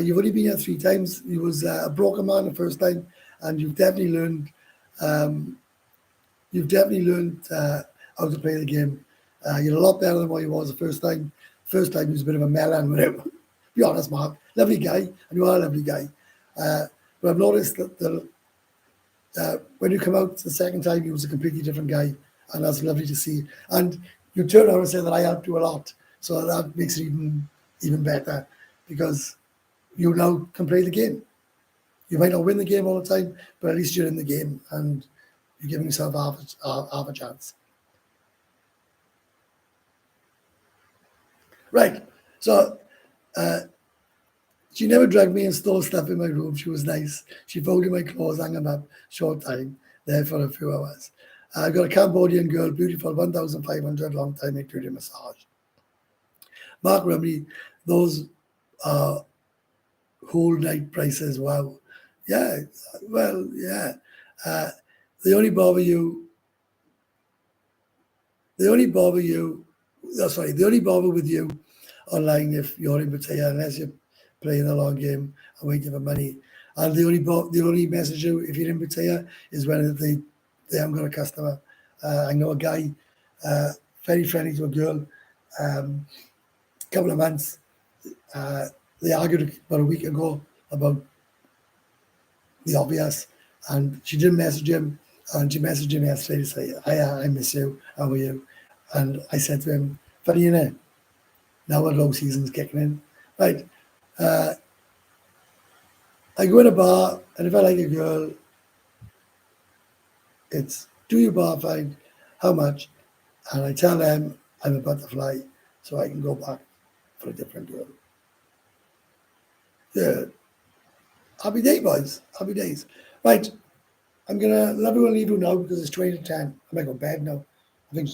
You've only been here 3 times. You was a broken man the first time, and you've definitely learned. How to play the game. You're a lot better than what you was the first time. First time he was a bit of a melon, whatever. Be honest, Mark. Lovely guy, and you are a lovely guy. But I've noticed that when you come out the second time, he was a completely different guy, and that's lovely to see. And you turn around and say that I helped you a lot, so that makes it even better because you now can play the game. You might not win the game all the time, but at least you're in the game and you're giving yourself half a chance. Right. So she never dragged me and stole stuff in my room. She was nice. She folded my clothes, hung them up, short time, there for a few hours. I got a Cambodian girl, beautiful, 1,500, long time, including massage. Mark Rumley, those are whole night prices. Wow. Yeah. Well, yeah. Uh, they only bother you. They only bother you. Oh, sorry. They only bother with you online if you're in Pattaya, unless you're playing the long game and waiting for money. And they only message you if you're in Pattaya is when they haven't got a customer. I know a guy, very friendly to a girl, couple of months. They argued about a week ago about the obvious, and she didn't message him, and she messaged him yesterday to say, I miss you, how are you? And I said to him, funny, innit? Now our low season's kicking in. Right. I go in a bar, and if I like a girl, it's do you bar find how much? And I tell them I'm a butterfly, so I can go back for a different girl. Yeah. Happy day, boys. Happy days. Right. I'm gonna love you and leave you now because it's 20 to 10. I might go to bed now. I think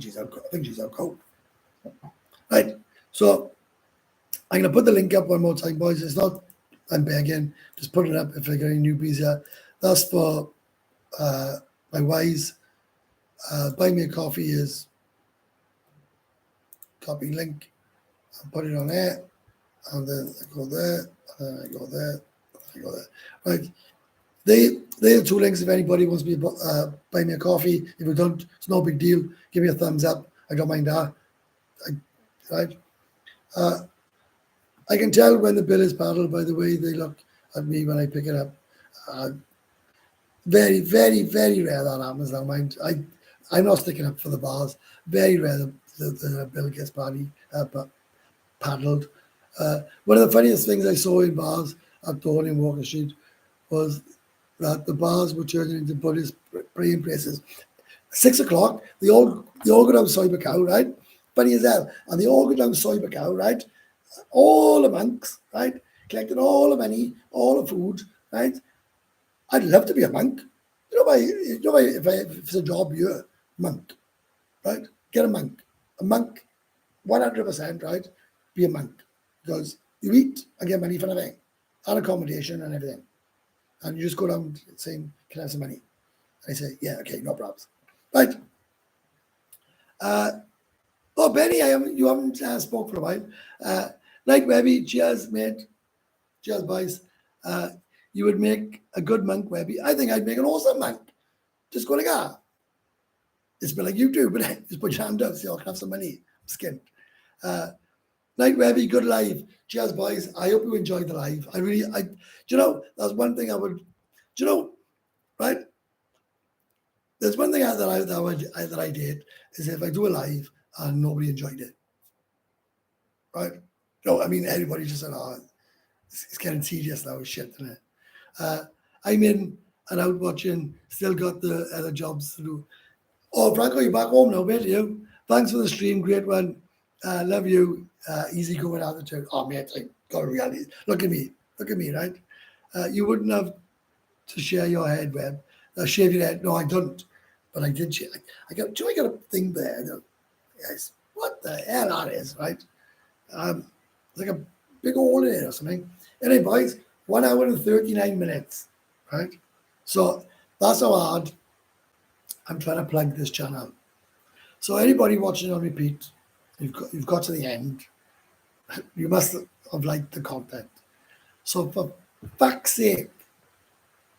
she's out. I think she's out cold. Right. So I'm gonna put the link up one more time, boys. It's not I'm begging. Just put it up if I get any newbies here. That's for my wise. Buy me a coffee is copy link. I put it on there, and then I go there, and then I go there, I go there. Right. They are two links if anybody wants me to buy me a coffee. If you don't, it's no big deal. Give me a thumbs up. I don't mind that. Right. I can tell when the bill is paddled by the way they look at me when I pick it up. Uh, very, very, very rare that happens now, mind. I'm not sticking up for the bars. Very rare the bill gets paddled. One of the funniest things I saw in bars at Dawn in Walker Street was that the bars were turning into Buddhist praying places. 6 o'clock, they all go down Soiba Cow, right? Funny as hell. And they all go down Soiba Cow, right? All the monks, right? Collecting all the money, all the food, right? I'd love to be a monk. If it's a job, you're a monk, right? Get a monk. A monk, 100%, right? Be a monk. Because you eat and get money for everything, and accommodation and everything. And you just go down saying, can I have some money? And I say, yeah, okay, no problems. Right. Benny, you haven't spoke for a while. Like Webby, cheers, mate. Cheers, boys. You would make a good monk, Webby. I think I'd make an awesome monk. Just go like that. It's a bit like you do, but just put your hand up so I can have some money. I'm skint. Night Webby, good live. Cheers, boys. I hope you enjoyed the live. That's one thing I would, right? There's one thing that I did is if I do a live and nobody enjoyed it, right? No, I mean, everybody just said, oh, it's getting tedious now, shit, isn't it? I'm in and out watching, still got the other jobs to do. Oh, Franco, you're back home now, mate, you. Thanks for the stream, great one. Love you. Easy going attitude. Oh, mate, I got a reality. Look at me, right? You wouldn't have to share your head, Web. Shave your head. No, I don't. But I did share. I got a thing there. Yes. What the hell that is, right? It's like a big hole in it or something. Anyway, boys, 1 hour and 39 minutes, right? So that's how hard I'm trying to plug this channel. So anybody watching on repeat, you've got to the end. You must have liked the content. So for fuck's sake,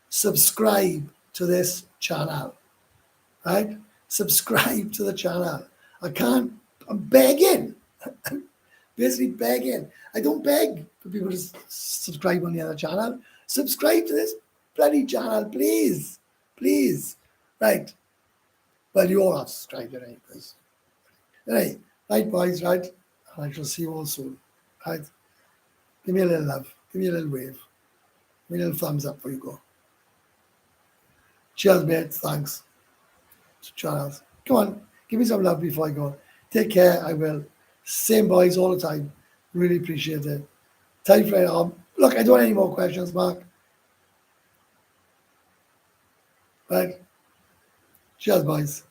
subscribe to this channel, right? Subscribe to the channel I can't. I'm begging. Basically begging. I don't beg for people to subscribe on the other channel. Subscribe to this bloody channel, please. Please. Right. Well, you all have subscribed already, guys. Right, boys, right? I shall see you all soon. Right? Give me a little love. Give me a little wave. Give me a little thumbs up before you go. Cheers, mate. Thanks. Charles. Come on. Give me some love before I go. Take care. I will. Same boys all the time. Really appreciate it. Time for it. Look, I don't have any more questions, Mark. Right. Cheers, boys.